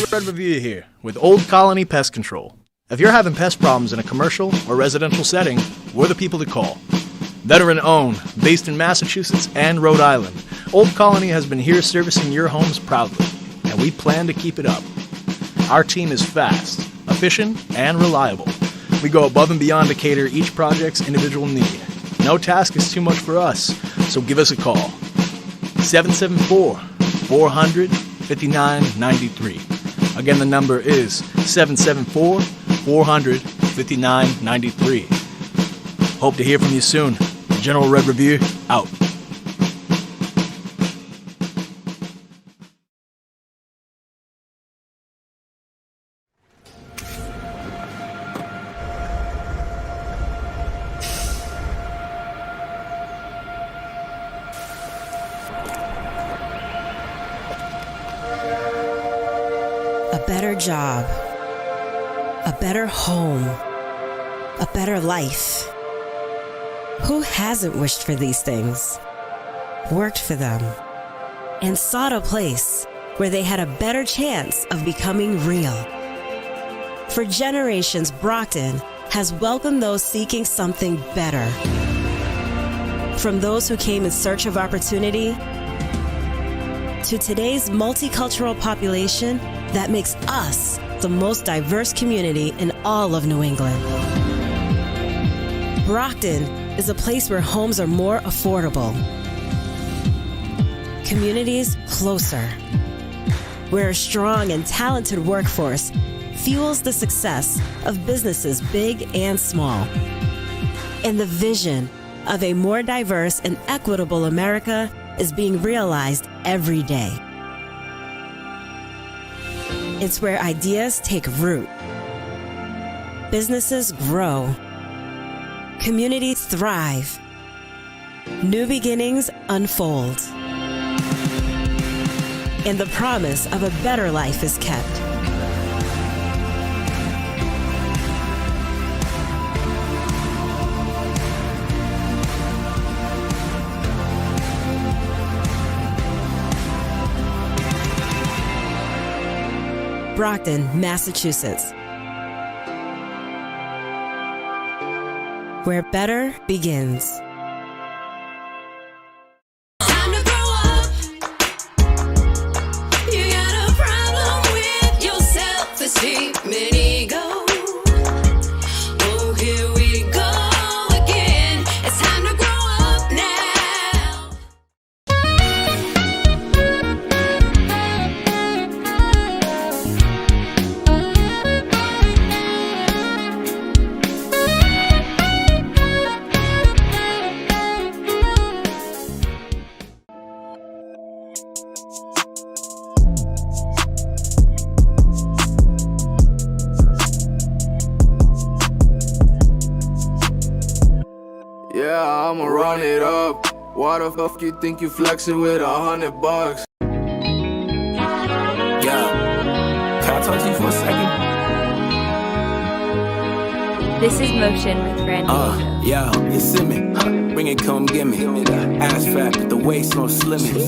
Red Review here with Old Colony Pest Control. If you're having pest problems in a commercial or residential setting, we're the people to call. Veteran-owned, based in Massachusetts and Rhode Island, Old Colony has been here servicing your homes proudly, and we plan to keep it up. Our team is fast, efficient, and reliable. We go above and beyond to cater each project's individual need. No task is too much for us, so give us a call. 774-400-5993. Again, the number is 774-400-5993. Hope to hear from you soon. General Red Review, out. A better job, a better home, a better life. Who hasn't wished for these things, worked for them, and sought a place where they had a better chance of becoming real? For generations, Brockton has welcomed those seeking something better. From those who came in search of opportunity to today's multicultural population that makes us the most diverse community in all of New England. Brockton is a place where homes are more affordable, communities closer, where a strong and talented workforce fuels the success of businesses big and small, and the vision of a more diverse and equitable America is being realized every day. It's where ideas take root, businesses grow, communities thrive, new beginnings unfold, and the promise of a better life is kept. Brockton, Massachusetts, where better begins. Time to grow up. You got a problem with your self-esteem and ego. Oh, here we go again. It's time to grow up now. Yeah, I'ma run it up. Why the fuck you think you flexing with $100? Yeah, can I talk to you for a second? This is Motion with Randy. Yeah, you see me? Bring it, come get me. Ass fat, but the waist on slimmy.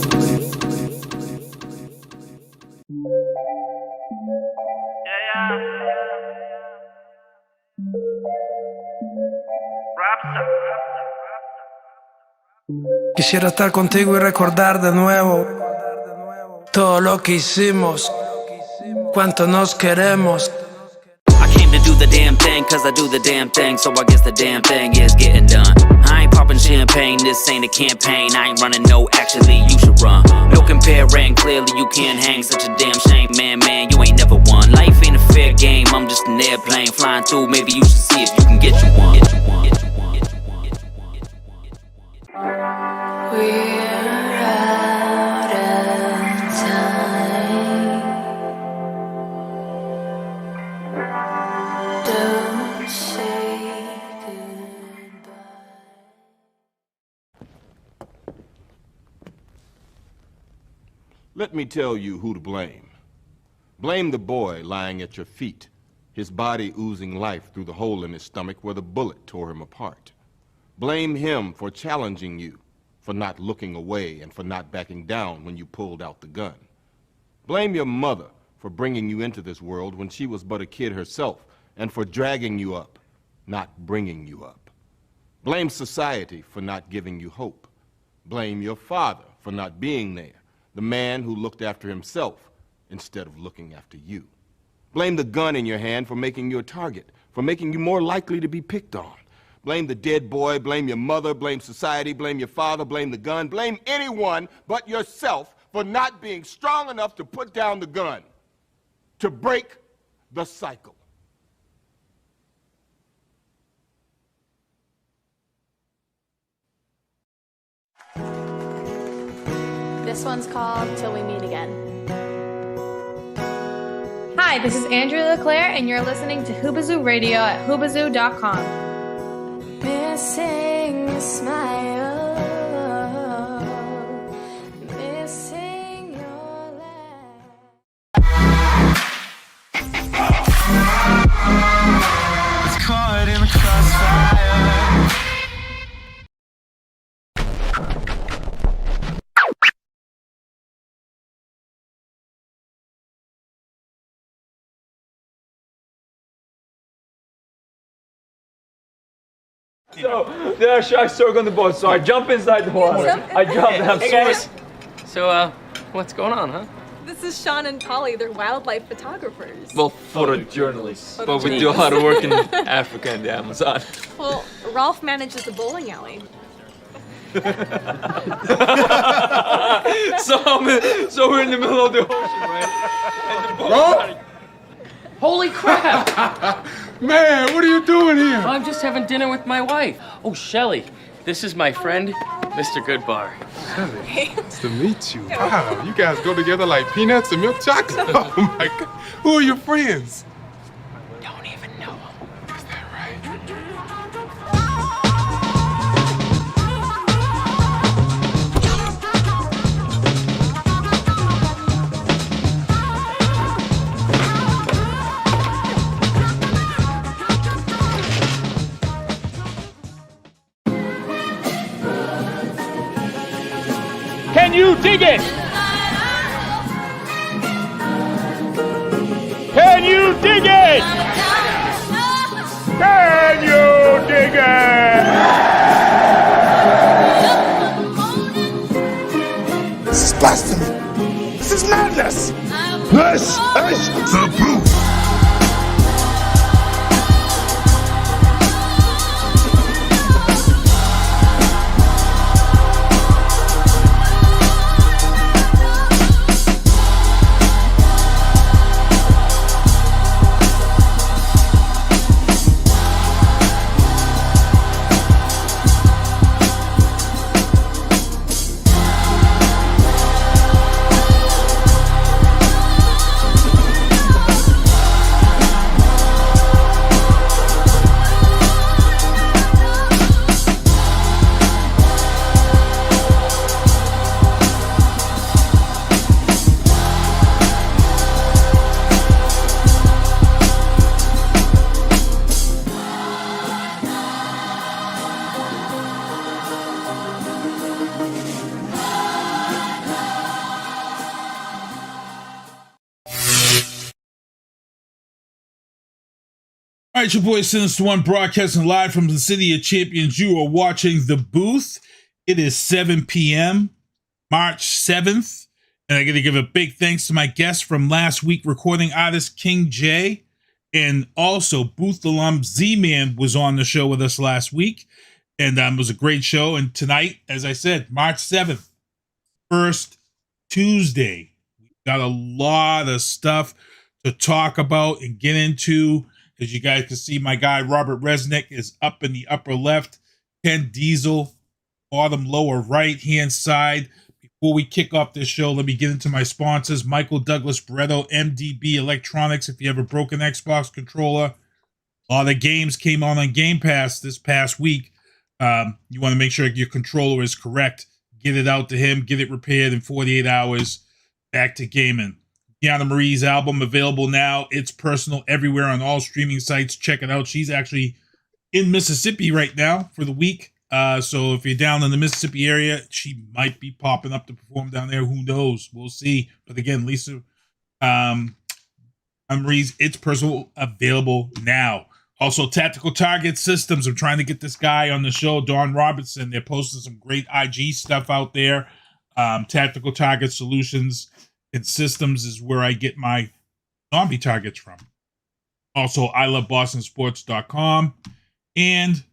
Quisiera estar contigo y recordar de nuevo todo lo que hicimos, cuánto nos queremos. I came to do the damn thing, cause I do the damn thing, so I guess the damn thing is getting done. I ain't popping champagne, this ain't a campaign, I ain't running, no, actually you should run. No comparing, clearly you can't hang, such a damn shame, man, you ain't never won. Life ain't a fair game, I'm just an airplane flying through, maybe you should see if you can get you one. We're out of time. Don't say goodbye. Let me tell you who to blame. Blame the boy lying at your feet, his body oozing life through the hole in his stomach where the bullet tore him apart. Blame him for challenging you, for not looking away and for not backing down when you pulled out the gun. Blame your mother for bringing you into this world when she was but a kid herself, and for dragging you up, not bringing you up. Blame society for not giving you hope. Blame your father for not being there, the man who looked after himself instead of looking after you. Blame the gun in your hand for making you a target, for making you more likely to be picked on. Blame the dead boy, blame your mother, blame society, blame your father, blame the gun, blame anyone but yourself for not being strong enough to put down the gun, to break the cycle. This one's called Till We Meet Again. Hi, this is Andrea LeClaire, and you're listening to Hoobazoo Radio at hoobazoo.com. Missing a smile, missing your laugh. It's caught in the crossfire. So there are sharks circling the boat, so I jump inside the water. I jump and I'm Hey guys. So, what's going on, huh? This is Sean and Polly. They're wildlife photographers. Well, photojournalists. But we do a lot of work in Africa and the Amazon. Well, Rolf manages the bowling alley. So we're in the middle of the ocean, right? And the boat. Holy crap! Man, what are you doing here? I'm just having dinner with my wife. Oh, Shelly, this is my friend, Mr. Goodbar. Shelly, nice to meet you. Wow, you guys go together like peanuts and milk chocolate. Oh my God. Who are your friends? Don't even know. Is that right? Can you dig it? Can you dig it? Can you dig it? This is blasphemy. This is madness. This is taboo. All right, your boy Sinister One broadcasting live from the City of Champions. You are watching The Booth. It is 7 p.m., March 7th. And I got to give a big thanks to my guest from last week, recording artist King J. And also Booth alum Z-Man was on the show with us last week. And it was a great show. And tonight, as I said, March 7th, first Tuesday. We got a lot of stuff to talk about and get into. As you guys can see, my guy Robert Resnick is up in the upper left. Ken Diesel, bottom lower right hand side. Before we kick off this show, let me get into my sponsors. Michael Douglas Barretto, MDB Electronics. If you have a broken Xbox controller, a lot of games came on Game Pass this past week. You want to make sure your controller is correct. Get it out to him. Get it repaired in 48 hours. Back to gaming. Deanna Marie's album available now. It's Personal everywhere on all streaming sites. Check it out. She's actually in Mississippi right now for the week. So if you're down in the Mississippi area, she might be popping up to perform down there. Who knows? We'll see. But again, Lisa Maurice, It's Personal, available now. Also, Tactical Target Systems. I'm trying to get this guy on the show, Don Robertson. They're posting some great IG stuff out there. Tactical Target Solutions and Systems is where I get my zombie targets from. Also, ilovebostonsports.com. And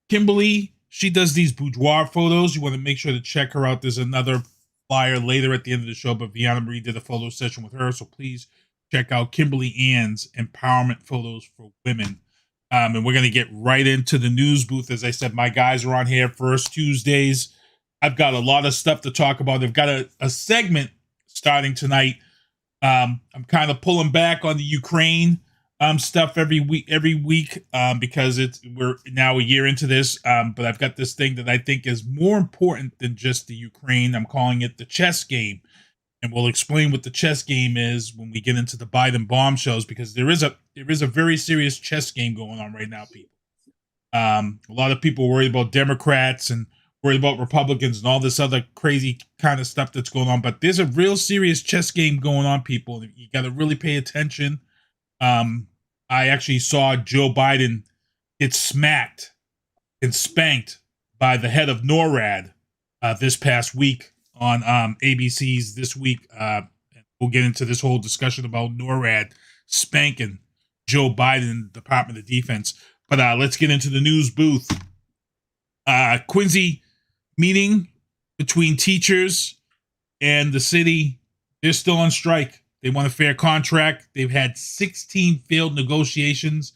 Kimberly, she does these boudoir photos. You want to make sure to check her out. There's another flyer later at the end of the show, but Viana Marie did a photo session with her, so please check out Kimberly Ann's Empowerment Photos for Women. And we're going to get right into the news booth. As I said, my guys are on here first Tuesdays. I've got a lot of stuff to talk about. They've got a segment starting tonight. I'm kind of pulling back on the Ukraine stuff every week because we're now a year into this. But I've got this thing that I think is more important than just the Ukraine. I'm calling it the chess game. And we'll explain what the chess game is when we get into the Biden bombshells, because there is a very serious chess game going on right now, people. A lot of people worried about Democrats and worried about Republicans and all this other crazy kind of stuff that's going on. But there's a real serious chess game going on, people. You got to really pay attention. I actually saw Joe Biden get smacked and spanked by the head of NORAD this past week on ABC's This Week. We'll get into this whole discussion about NORAD spanking Joe Biden in the Department of Defense. But let's get into the news booth. Quincy meeting between teachers and the city. They're still on strike. They want a fair contract. They've had 16 failed negotiations.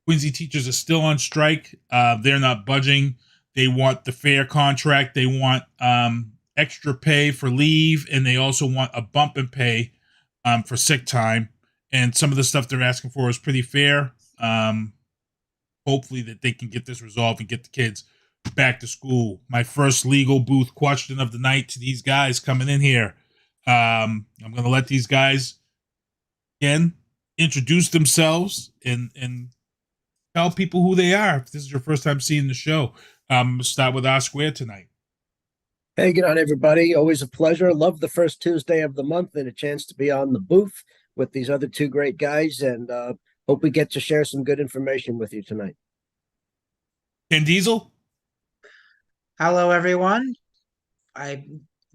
Quincy teachers are still on strike. They're not budging. They want the fair contract. They want extra pay for leave, and they also want a bump in pay for sick time. And some of the stuff they're asking for is pretty fair. Hopefully that they can get this resolved and get the kids back to school. My first legal booth question of the night to these guys coming in here. I'm going to let these guys, again, introduce themselves and tell people who they are. If this is your first time seeing the show, I'm going to start with R Square tonight. Hey, good on everybody. Always a pleasure. Love the first Tuesday of the month and a chance to be on the booth with these other two great guys, and hope we get to share some good information with you tonight. Ken Diesel? Hello, everyone. I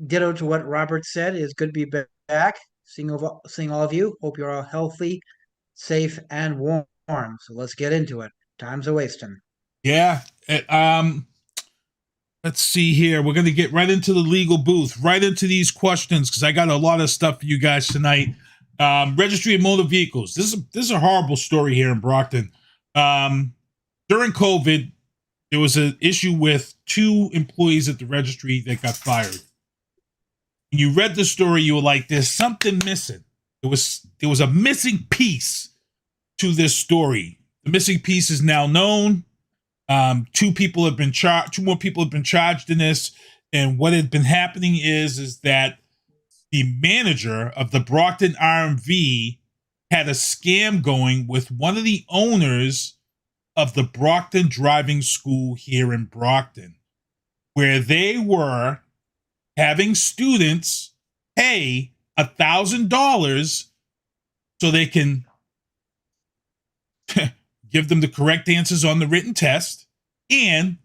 ditto to what Robert said. It's good to be back, seeing all of you. Hope you're all healthy, safe, and warm. So let's get into it. Time's a wasting. Yeah. Let's see here. We're going to get right into the legal booth, right into these questions, because I got a lot of stuff for you guys tonight. Registry of Motor Vehicles. This is a horrible story here in Brockton. During COVID, there was an issue with 2 employees at the registry that got fired. When you read the story, you were like, there's something missing. There was a missing piece to this story. The missing piece is now known. 2 more people have been charged in this. And what had been happening is that the manager of the Brockton RMV had a scam going with one of the owners of the Brockton driving school here in Brockton, where they were having students pay $1,000 so they can give them the correct answers on the written test and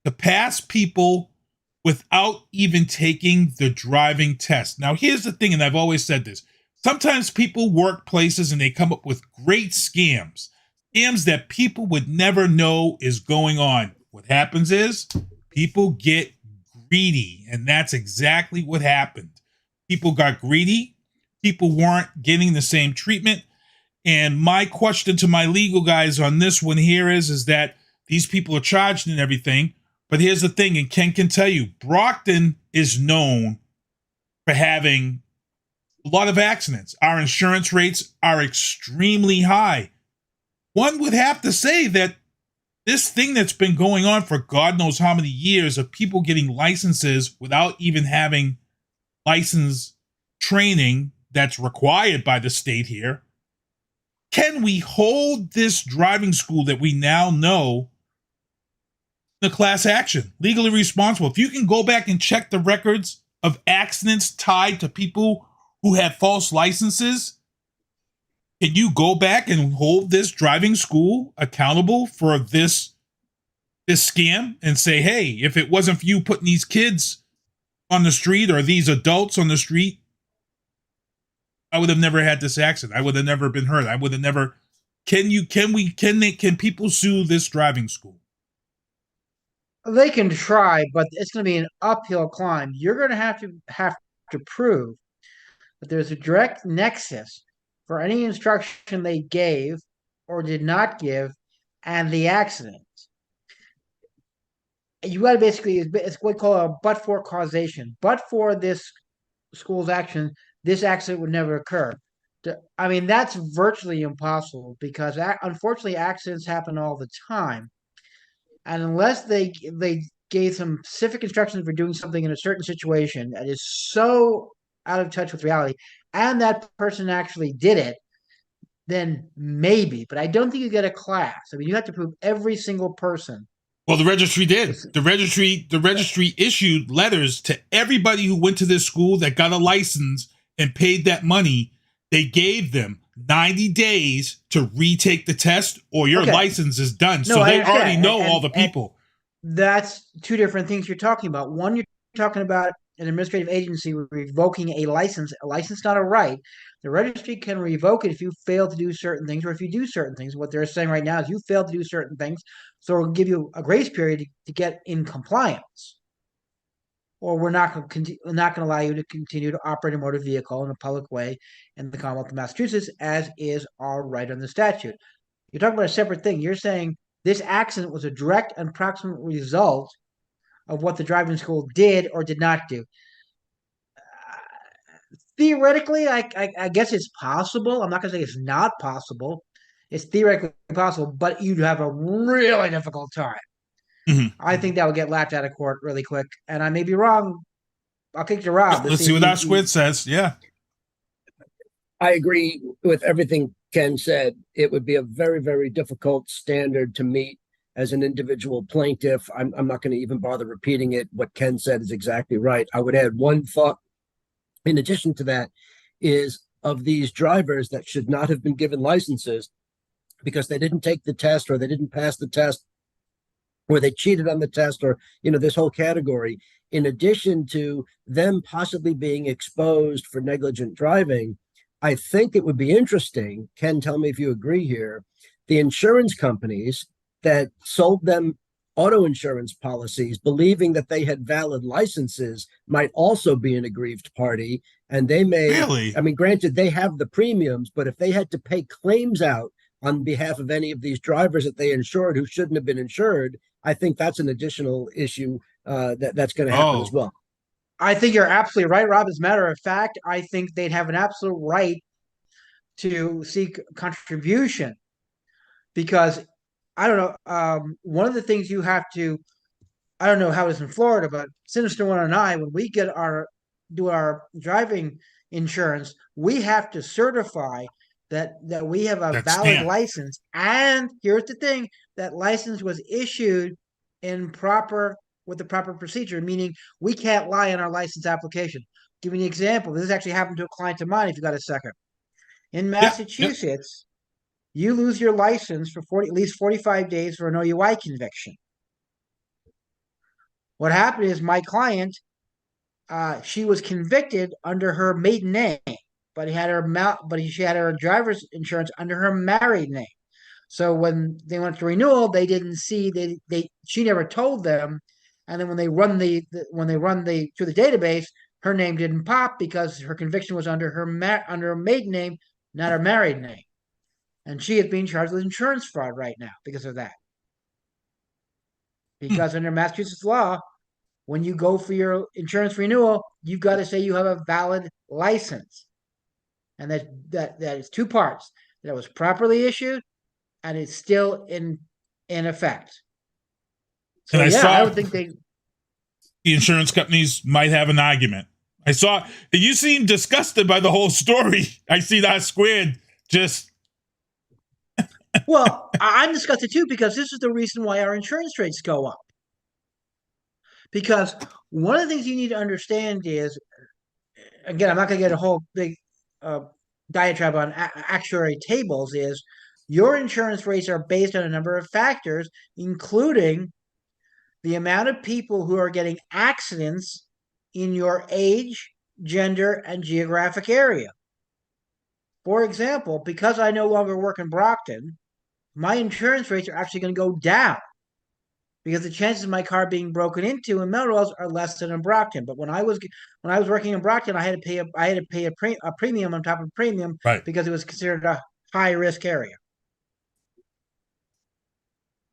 to pass people without even taking the driving test. Now, here's the thing, and I've always said this. Sometimes people work places and they come up with great scams that people would never know is going on. What happens is people get greedy, and that's exactly what happened. People got greedy. People weren't getting the same treatment. And my question to my legal guys on this one here is that these people are charged and everything. But here's the thing, and Ken can tell you, Brockton is known for having a lot of accidents. Our insurance rates are extremely high. One would have to say that this thing that's been going on for God knows how many years of people getting licenses without even having license training that's required by the state here. Can we hold this driving school that we now know the class action, legally responsible? If you can go back and check the records of accidents tied to people who had false licenses, Can you go back and hold this driving school accountable for this scam and say, hey, if it wasn't for you putting these kids on the street or these adults on the street, I would have never had this accident. I would have never been hurt. I would have never. Can people sue this driving school? They can try, but it's going to be an uphill climb. You're going to have to prove that there's a direct nexus for any instruction they gave or did not give and the accident. You got to basically, it's what we call a but-for causation. But for this school's action, this accident would never occur. I mean, that's virtually impossible because unfortunately accidents happen all the time. And unless they gave some specific instructions for doing something in a certain situation that is so out of touch with reality, and that person actually did it, then maybe. But I don't think you get a class. I mean, you have to prove every single person. Well, the registry did. The registry issued letters to everybody who went to this school that got a license and paid that money. They gave them 90 days to retake the test or your license is done. So they already know all the people. That's two different things you're talking about. One, you're talking about an administrative agency revoking a license. A license, not a right. The registry can revoke it if you fail to do certain things or if you do certain things. What they're saying right now is you failed to do certain things, so we'll give you a grace period to get in compliance. Or we're not going to allow you to continue to operate a motor vehicle in a public way in the Commonwealth of Massachusetts, as is our right under the statute. You're talking about a separate thing. You're saying this accident was a direct and proximate result of what the driving school did or did not do. Theoretically, I guess it's possible. I'm not going to say it's not possible. It's theoretically possible, but you'd have a really difficult time. Mm-hmm. I think that would get laughed out of court really quick, and I may be wrong. I'll kick to Rob. Let's see what that squid says. Yeah. I agree with everything Ken said. It would be a very, very difficult standard to meet as an individual plaintiff. I'm not going to even bother repeating it. What Ken said is exactly right. I would add one thought in addition to that is of these drivers that should not have been given licenses because they didn't take the test or they didn't pass the test or they cheated on the test or, this whole category. In addition to them possibly being exposed for negligent driving, I think it would be interesting, Ken, tell me if you agree here, the insurance companies that sold them auto insurance policies, believing that they had valid licenses, might also be an aggrieved party. And they may, really? I mean, granted, they have the premiums, but if they had to pay claims out on behalf of any of these drivers that they insured who shouldn't have been insured, I think that's an additional issue that's going to happen as well. I think you're absolutely right, Rob. As a matter of fact, I think they'd have an absolute right to seek contribution because I don't know. One of the things you have to, I don't know how it's in Florida, but Sinister One and I, when we do our driving insurance, we have to certify that we have a valid license. And here's the thing: that license was issued with the proper procedure, meaning we can't lie in our license application. Give you an example. This actually happened to a client of mine. If you got a second, in Massachusetts. You lose your license for at least 45 days for an OUI conviction. What happened is my client, she was convicted under her maiden name, but she had her driver's insurance under her married name. So when they went to renewal, they didn't see she never told them, and then when they run through the database, her name didn't pop because her conviction was under her maiden name, not her married name. And she is being charged with insurance fraud right now because of that. Because under Massachusetts law, when you go for your insurance renewal, you've got to say you have a valid license. And that is two parts. That it was properly issued and it's still in effect. So I would think the insurance companies might have an argument. You seem disgusted by the whole story. I see that squid just... Well, I'm disgusted too because this is the reason why our insurance rates go up. Because one of the things you need to understand is, again, I'm not going to get a whole big diatribe on actuary tables is your insurance rates are based on a number of factors, including the amount of people who are getting accidents in your age, gender, and geographic area. For example, because I no longer work in Brockton, my insurance rates are actually going to go down because the chances of my car being broken into in Melrose are less than in Brockton. But when I was working in Brockton, I had to pay a premium on top of premium, right, because it was considered a high risk area.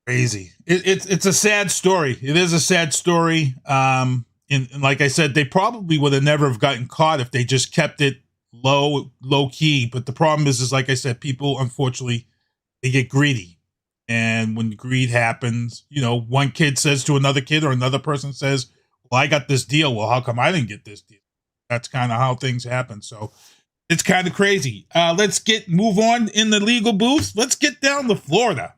Crazy. It's a sad story. It is a sad story. And like I said, they probably would have never have gotten caught if they just kept it low key. But the problem is like I said, people, unfortunately, they get greedy. And when greed happens, one kid says to another kid, or another person says, well, I got this deal. Well, how come I didn't get this deal? That's kind of how things happen. So it's kind of crazy. Let's move on in the legal booth. Let's get down to Florida.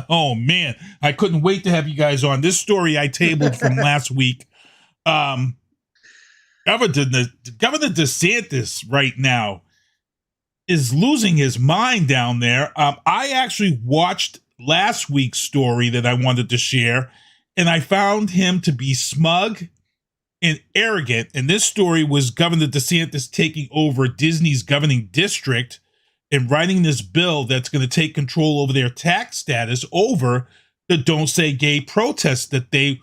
Oh, man. I couldn't wait to have you guys on. This story I tabled from last week. Governor DeSantis right now is losing his mind down there. I actually watched last week's story that I wanted to share, and I found him to be smug and arrogant. And this story was Governor DeSantis taking over Disney's governing district and writing this bill that's going to take control over their tax status over the Don't Say Gay protests that they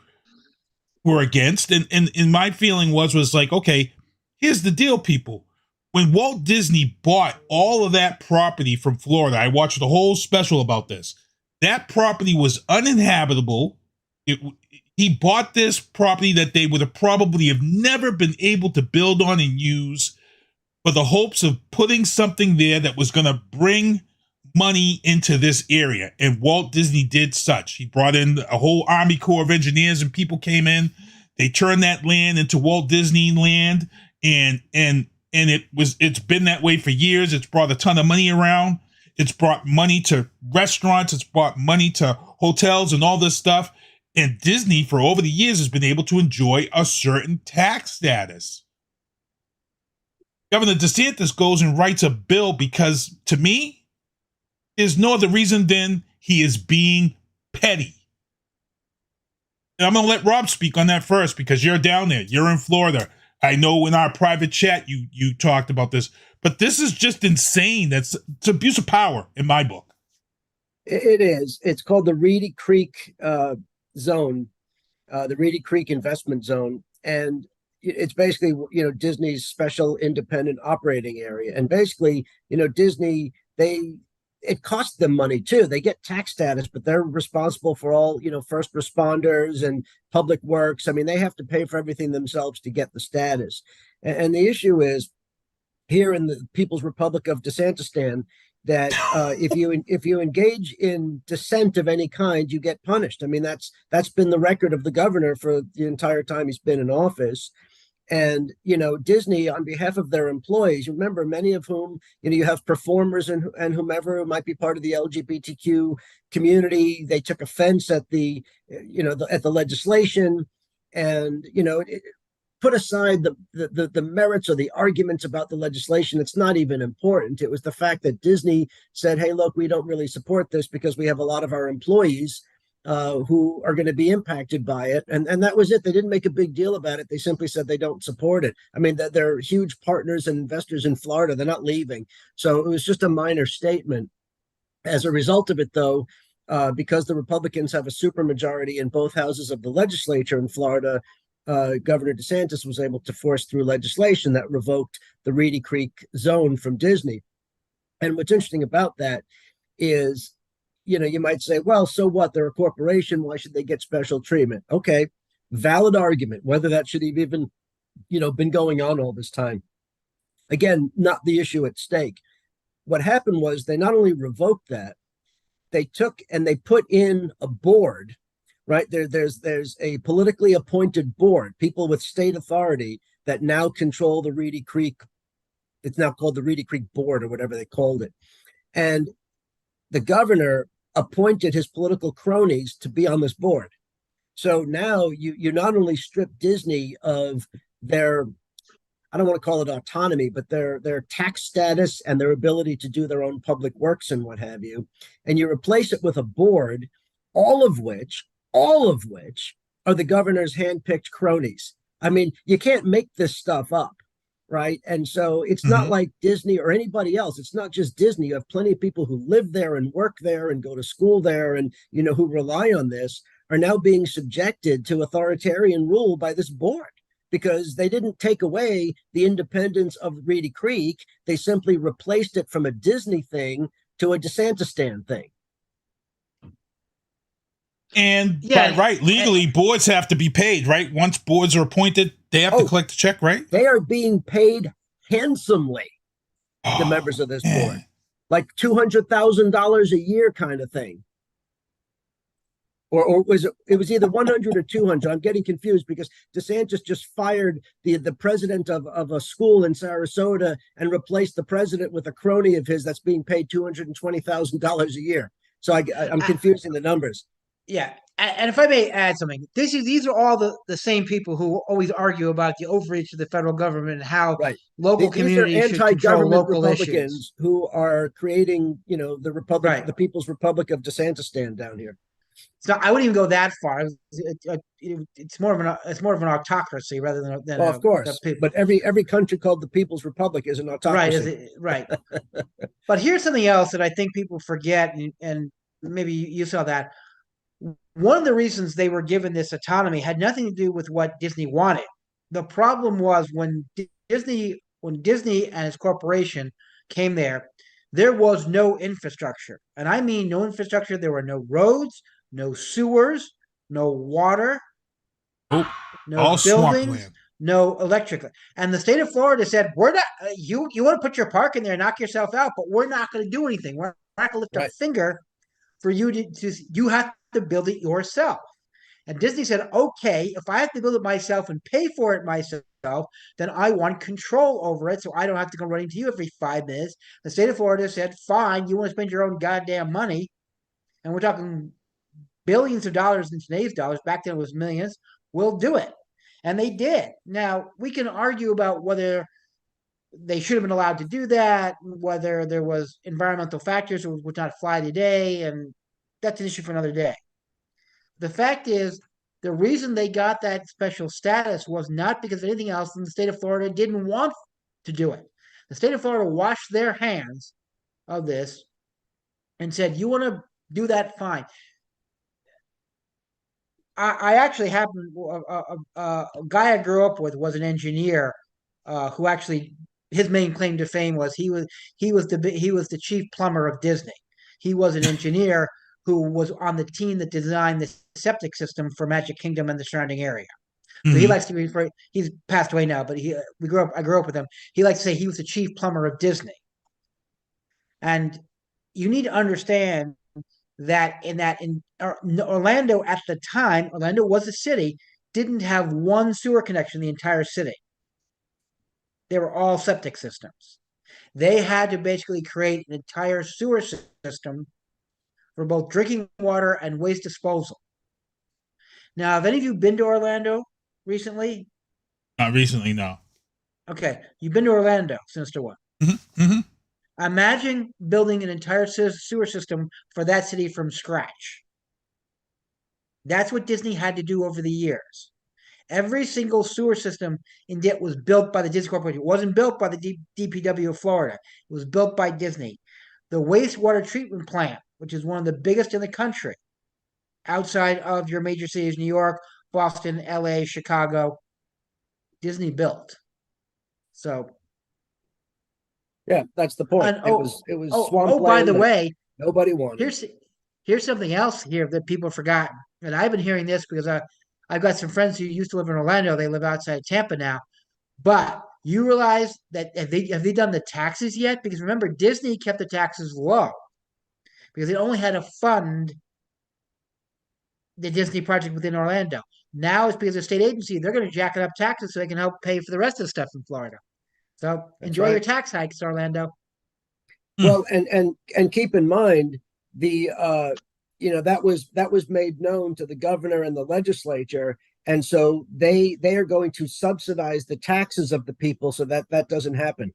were against. And my feeling was like, okay, here's the deal, people. When Walt Disney bought all of that property from Florida, I watched the whole special about this. That property was uninhabitable. He bought this property that they would have probably have never been able to build on and use, for the hopes of putting something there that was going to bring money into this area. And Walt Disney did such. He brought in a whole Army Corps of Engineers, and people came in. They turned that land into Walt Disney land, and it's been that way for years. It's brought a ton of money around. It's brought money to restaurants. It's brought money to hotels and all this stuff. And Disney, for over the years, has been able to enjoy a certain tax status. Governor DeSantis goes and writes a bill because, to me, there's no other reason than he is being petty. And I'm going to let Rob speak on that first, because you're down there. You're in Florida. I know in our private chat you talked about this, but this is just insane. It's abuse of power in my book. It is. It's called the Reedy Creek zone, the Reedy Creek investment zone. And it's basically, Disney's special independent operating area. And basically, Disney, it costs them money too. They get tax status, but they're responsible for all, first responders and public works. I mean, they have to pay for everything themselves to get the status. And the issue is here in the People's Republic of DeSantistan, that if you engage in dissent of any kind, you get punished. I mean, that's been the record of the governor for the entire time he's been in office. And, Disney, on behalf of their employees, remember, many of whom, you have performers and whomever who might be part of the LGBTQ community. They took offense at the legislation, and, put aside the merits or the arguments about the legislation. It's not even important. It was the fact that Disney said, hey, look, we don't really support this because we have a lot of our employees who are going to be impacted by it. And that was it. They didn't make a big deal about it. They simply said they don't support it. I mean, they're huge partners and investors in Florida. They're not leaving. So it was just a minor statement. As a result of it, though, because the Republicans have a supermajority in both houses of the legislature in Florida, Governor DeSantis was able to force through legislation that revoked the Reedy Creek zone from Disney. And what's interesting about that is, you might say, well, so what? They're a corporation. Why should they get special treatment? Okay, valid argument, whether that should have even, been going on all this time. Again, not the issue at stake. What happened was they not only revoked that, they took and they put in a board, right? There's a politically appointed board, people with state authority that now control the Reedy Creek. It's now called the Reedy Creek Board or whatever they called it. And the governor appointed his political cronies to be on this board. So now you not only strip Disney of their, I I don't want to call it autonomy, but their tax status and their ability to do their own public works and what have you, and you replace it with a board, all of which are the governor's handpicked cronies. I mean, you can't make this stuff up, right? And so it's not like Disney or anybody else. It's not just Disney. You have plenty of people who live there and work there and go to school there and, you know, who rely on this are now being subjected to authoritarian rule by this board because they didn't take away the independence of Reedy Creek. They simply replaced it from a Disney thing to a DeSantis thing. And by right, legally, boards have to be paid, right? Once boards are appointed, they have to collect a check, right? They are being paid handsomely, the members of this board, like $200,000 a year kind of thing. Or was it was either 100 or 200. I'm getting confused because DeSantis just fired the president of a school in Sarasota and replaced the president with a crony of his that's being paid $220,000 a year. So I'm confusing the numbers. Yeah, and if I may add something, these are all the same people who always argue about the overreach of the federal government and how local communities should control local Republicans issues. Who are creating, you know, the Republic, the People's Republic of DeSantis stand down here. So I wouldn't even go that far. It's more of an autocracy rather than of course. But every country called the People's Republic is an autocracy. Right. But here's something else that I think people forget, and maybe you saw that. One of the reasons they were given this autonomy had nothing to do with what Disney wanted. The problem was when Disney and its corporation came there was no infrastructure. And I mean no infrastructure. There were no roads, no sewers, no water, no buildings, no electric. And the state of Florida said, "We're not. You want to put your park in there, knock yourself out, but we're not going to do anything. We're not going to lift a finger for you to. You have to build it yourself." And Disney said, "Okay, if I have to build it myself and pay for it myself, then I want control over it, so I don't have to go running to you every 5 minutes." The state of Florida said, "Fine, you want to spend your own goddamn money," and we're talking billions of dollars in today's dollars. Back then it was millions. We'll do it, and they did. Now we can argue about whether they should have been allowed to do that, whether there was environmental factors that would not fly today, and that's an issue for another day. The fact is, the reason they got that special status was not because of anything else, and the state of Florida didn't want to do it. The state of Florida washed their hands of this and said, "You want to do that? Fine." I actually happened, a guy I grew up with was an engineer who actually, his main claim to fame was he was the chief plumber of Disney. He was an engineer who was on the team that designed the septic system for Magic Kingdom and the surrounding area. So he likes to be referred, he's passed away now, but I grew up with him. He likes to say he was the chief plumber of Disney. And you need to understand that in Orlando at the time, Orlando was a city, didn't have one sewer connection in the entire city. They were all septic systems. They had to basically create an entire sewer system for both drinking water and waste disposal. Now, have any of you been to Orlando recently? Not recently, no. Okay, you've been to Orlando, Sinister One. Imagine building an entire sewer system for that city from scratch. That's what Disney had to do over the years. Every single sewer system in it was built by the Disney Corporation. It wasn't built by the DPW of Florida. It was built by Disney. The wastewater treatment plant, which is one of the biggest in the country, outside of your major cities, New York, Boston, LA, Chicago, Disney built. So yeah, that's the point. And, it was swamp by land the that way, nobody wanted. Here's something else here that people have forgotten. And I've been hearing this because I've got some friends who used to live in Orlando. They live outside Tampa now. But you realize that have they done the taxes yet? Because remember, Disney kept the taxes low because they only had to fund the Disney project within Orlando. Now it's because of state agency. They're going to jack it up taxes so they can help pay for the rest of the stuff in Florida. So enjoy your tax hikes, Orlando. Well, and keep in mind that was made known to the governor and the legislature, And so they are going to subsidize the taxes of the people so that that doesn't happen.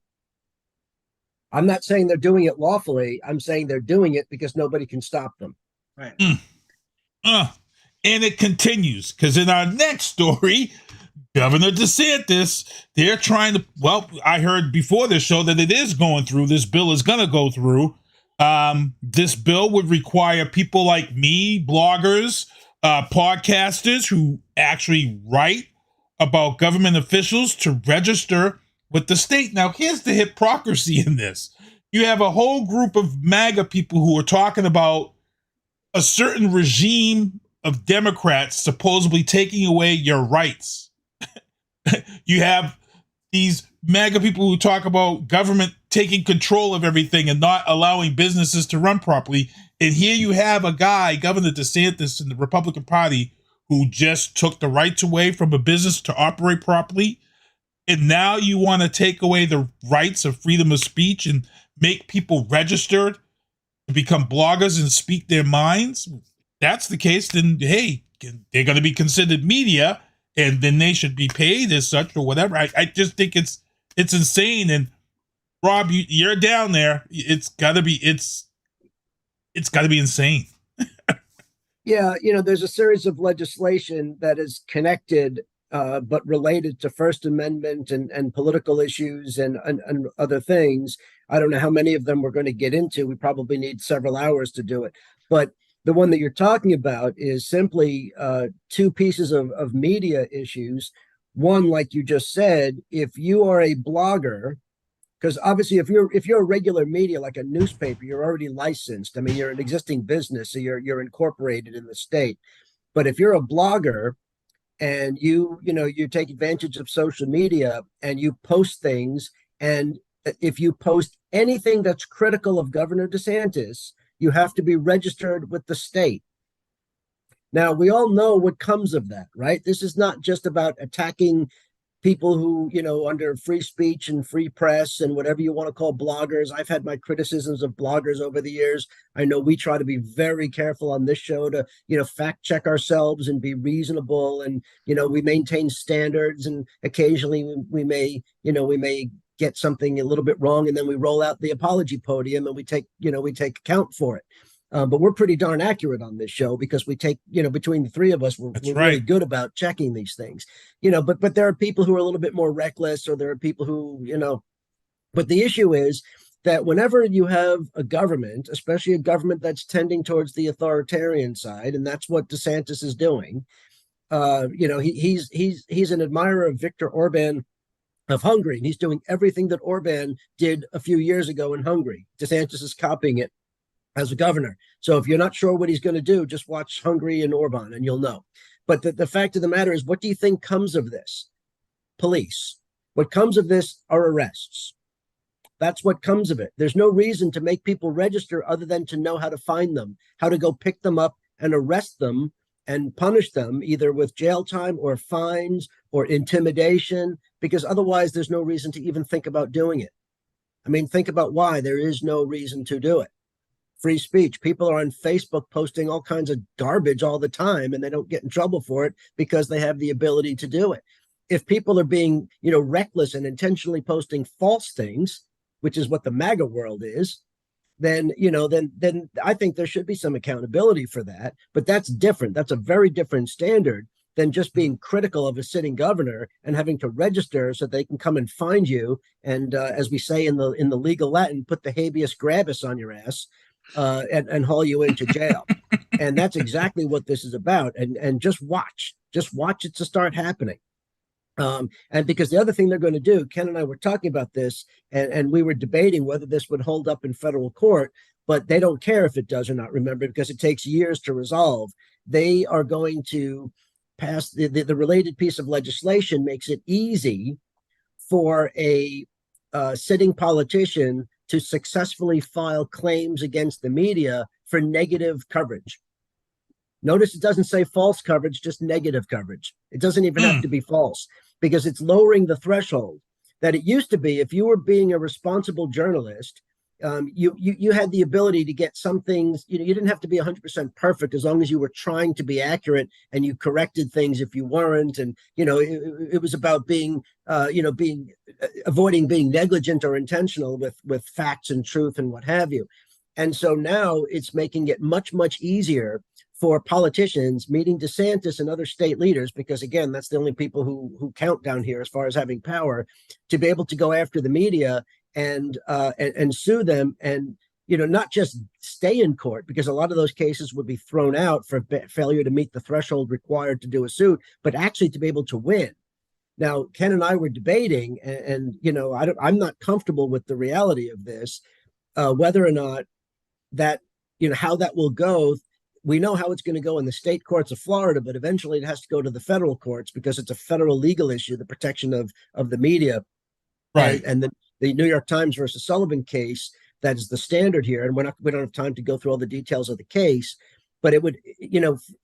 I'm not saying they're doing it lawfully. I'm saying they're doing it because nobody can stop them. Right. And it continues, because in our next story, Governor DeSantis, they're trying to, well, I heard before this show that it is going through. This bill is going to go through. This bill would require people like me, bloggers, podcasters who actually write about government officials to register with the state. Now, here's the hypocrisy in this. You have a whole group of MAGA people who are talking about a certain regime of Democrats supposedly taking away your rights. You have these MAGA people who talk about government taking control of everything and not allowing businesses to run properly. And here you have a guy, Governor DeSantis in the Republican Party, who just took the rights away from a business to operate properly. And now you want to take away the rights of freedom of speech and make people registered to become bloggers and speak their minds. If that's the case, then, hey, they're going to be considered media, and then they should be paid as such or whatever. I just think it's insane. And Rob, you're down there. It's got to be insane. Yeah, there's a series of legislation that is connected, but related to First Amendment and political issues and other things. I don't know how many of them we're going to get into. We probably need several hours to do it. But the one that you're talking about is simply two pieces of media issues. One, like you just said, if you are a blogger, because obviously if you're a regular media like a newspaper, you're already licensed. I mean, you're an existing business, so you're incorporated in the state. But if you're a blogger and you take advantage of social media and you post things, and if you post anything that's critical of Governor DeSantis, you have to be registered with the state. Now, we all know what comes of that, right? This is not just about attacking people who, under free speech and free press and whatever you want to call bloggers. I've had my criticisms of bloggers over the years. I know we try to be very careful on this show to, fact check ourselves and be reasonable. And, we maintain standards, and occasionally we may get something a little bit wrong, and then we roll out the apology podium and we take account for it. But we're pretty darn accurate on this show because we take, between the three of us, we're really good about checking these things, but there are people who are a little bit more reckless, or there are people who, but the issue is that whenever you have a government, especially a government that's tending towards the authoritarian side, and that's what DeSantis is doing, he's an admirer of Viktor Orban of Hungary, and he's doing everything that Orban did a few years ago in Hungary. DeSantis is copying it as a governor. So if you're not sure what he's going to do, just watch Hungary and Orban and you'll know. But the fact of the matter is, what do you think comes of this? Police. What comes of this are arrests. That's what comes of it. There's no reason to make people register other than to know how to find them, how to go pick them up and arrest them and punish them either with jail time or fines or intimidation, because otherwise there's no reason to even think about doing it. I mean, think about why there is no reason to do it. Free speech. People are on Facebook posting all kinds of garbage all the time, and they don't get in trouble for it because they have the ability to do it. If people are being, reckless and intentionally posting false things, which is what the MAGA world is, then I think there should be some accountability for that. But that's different. That's a very different standard than just being critical of a sitting governor and having to register so they can come and find you. And as we say in the legal Latin, put the habeas grabus on your ass and haul you into jail. And that's exactly what this is about. And just watch it to start happening. And because the other thing they're going to do, Ken and I were talking about this, and we were debating whether this would hold up in federal court, but they don't care if it does or not, remember, because it takes years to resolve. They are going to pass the related piece of legislation makes it easy for a sitting politician to successfully file claims against the media for negative coverage. Notice it doesn't say false coverage, just negative coverage. It doesn't even have to be false, because it's lowering the threshold that it used to be. If you were being a responsible journalist you had the ability to get some things. You didn't have to be 100% perfect as long as you were trying to be accurate and you corrected things if you weren't. And it was about being avoiding being negligent or intentional with facts and truth and what have you. And so now it's making it much easier for politicians, meeting DeSantis and other state leaders, because again, that's the only people who count down here as far as having power, to be able to go after the media and sue them, and not just stay in court, because a lot of those cases would be thrown out for failure to meet the threshold required to do a suit, but actually to be able to win. Now, Ken and I were debating, and I'm not comfortable with the reality of this, whether or not that how that will go. We know how it's going to go in the state courts of Florida, but eventually it has to go to the federal courts because it's a federal legal issue, the protection of the media. Right. And the New York Times versus Sullivan case, that is the standard here. And we don't have time to go through all the details of the case, but it would,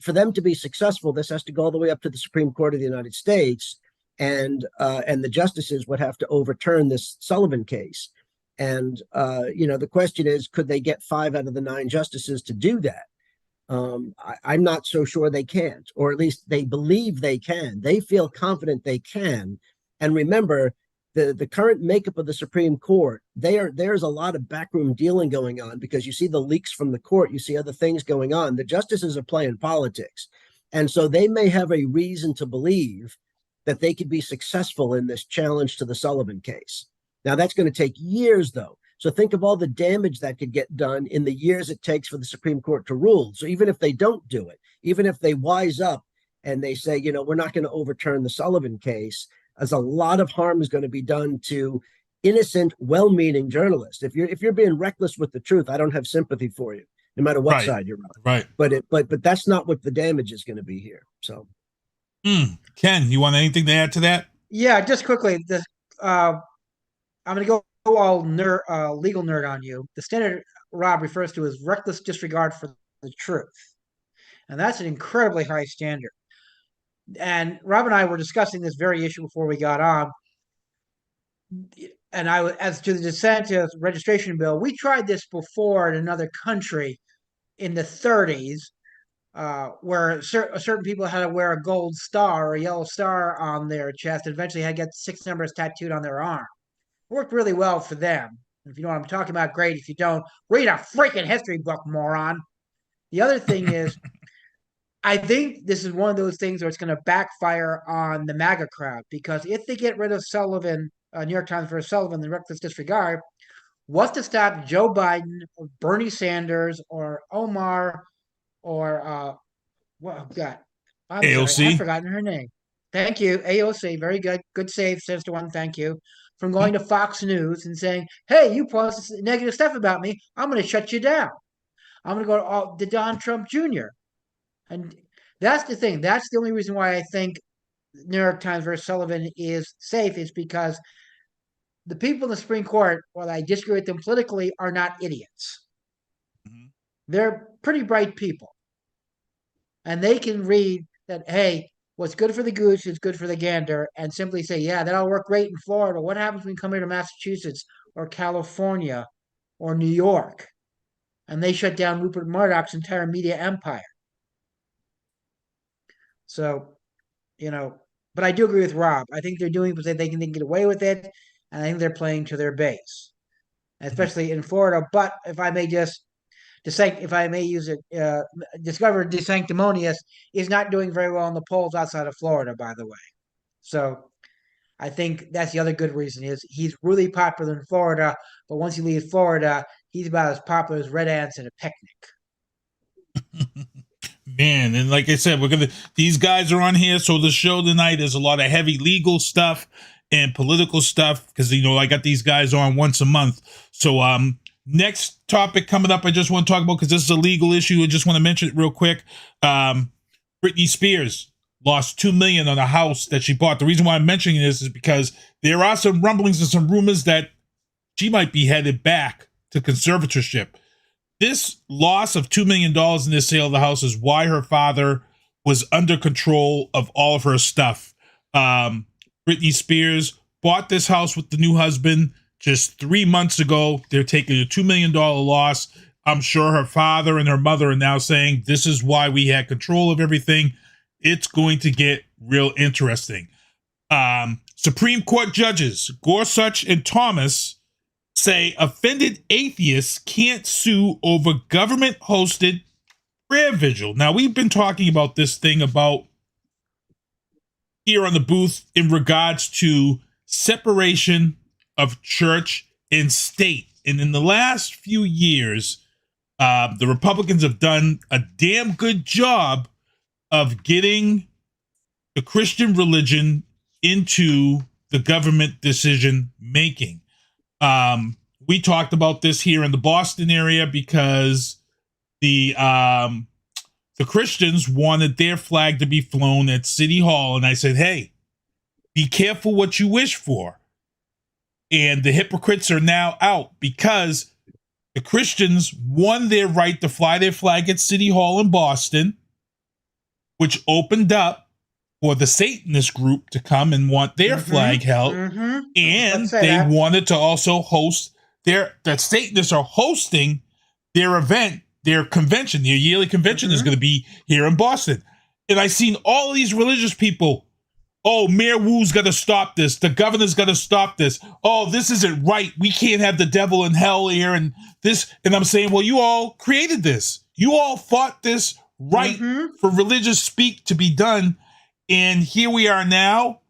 for them to be successful, this has to go all the way up to the Supreme Court of the United States. And the justices would have to overturn this Sullivan case. And, the question is, could they get 5 out of the 9 justices to do that? I'm not so sure they can't, or at least they believe they can. They feel confident they can. And remember, the current makeup of the Supreme Court, there's a lot of backroom dealing going on, because you see the leaks from the court, you see other things going on. The justices are playing politics. And so they may have a reason to believe that they could be successful in this challenge to the Sullivan case. Now, that's going to take years, though. So think of all the damage that could get done in the years it takes for the Supreme Court to rule. So even if they don't do it, even if they wise up and they say, we're not going to overturn the Sullivan case, as a lot of harm is going to be done to innocent, well-meaning journalists. If you're being reckless with the truth, I don't have sympathy for you, no matter what side you're on. Right. But that's not what the damage is going to be here. So, Ken, you want anything to add to that? Yeah, just quickly. I'm going to go all legal nerd on you. The standard Rob refers to as reckless disregard for the truth, and that's an incredibly high standard. And Rob and I were discussing this very issue before we got on. And as to the DeSantis registration bill, we tried this before in another country in the 30s, where certain people had to wear a gold star or a yellow star on their chest, and eventually had to get 6 numbers tattooed on their arm. It worked really well for them. If you know what I'm talking about, great. If you don't, read a freaking history book, moron. The other thing is, I think this is one of those things where it's going to backfire on the MAGA crowd, because if they get rid of Sullivan, New York Times versus Sullivan, the reckless disregard, what's to stop Joe Biden or Bernie Sanders or Omar or AOC? Sorry, I've forgotten her name. Thank you, AOC. Very good. Good save, says to one. Thank you. From going to Fox News and saying, hey, you post negative stuff about me, I'm going to shut you down. I'm going to go to Don Trump Jr. And that's the thing. That's the only reason why I think New York Times versus Sullivan is safe, is because the people in the Supreme Court, while I disagree with them politically, are not idiots. Mm-hmm. They're pretty bright people. And they can read that, hey, what's good for the goose is good for the gander, and simply say, yeah, that'll work great in Florida. What happens when we come here to Massachusetts or California or New York? And they shut down Rupert Murdoch's entire media empire. So, but I do agree with Rob. I think they're doing it because they can get away with it, and I think they're playing to their base, especially in Florida. But if I may use it, discover DeSanctimonious is not doing very well in the polls outside of Florida, by the way. So I think that's the other good reason, is he's really popular in Florida, but once he leaves Florida, he's about as popular as red ants at a picnic. Man, and like I said, these guys are on here, so the show tonight is a lot of heavy legal stuff and political stuff, because I got these guys on once a month. So next topic coming up, I just want to talk about, because this is a legal issue, I just want to mention it real quick. Britney Spears lost $2 million on a house that she bought. The reason why I'm mentioning this is because there are some rumblings and some rumors that she might be headed back to conservatorship. This loss of $2 million in this sale of the house is why her father was under control of all of her stuff. Britney Spears bought this house with the new husband. just 3 months ago. They're taking a $2 million loss. I'm sure her father and her mother are now saying, this is why we had control of everything. It's going to get real interesting. Supreme Court judges Gorsuch and Thomas say offended atheists can't sue over government-hosted prayer vigil. Now, we've been talking about this thing about here on the booth in regards to separation of church and state. And in the last few years, the Republicans have done a damn good job of getting the Christian religion into the government decision making. We talked about this here in the Boston area because the Christians wanted their flag to be flown at City Hall, and I said, hey, be careful what you wish for. And the hypocrites are now out because the Christians won their right to fly their flag at City Hall in Boston, which opened up for the Satanist group to come and want their flag held. And they wanted to also host the Satanists are hosting their event, their convention, their yearly convention is going to be here in Boston. And I seen all these religious people, oh, Mayor Wu's got to stop this. The governor's got to stop this. Oh, this isn't right. We can't have the devil in hell here and this. And I'm saying, well, you all created this. You all fought this right for religious speak to be done. And here we are now.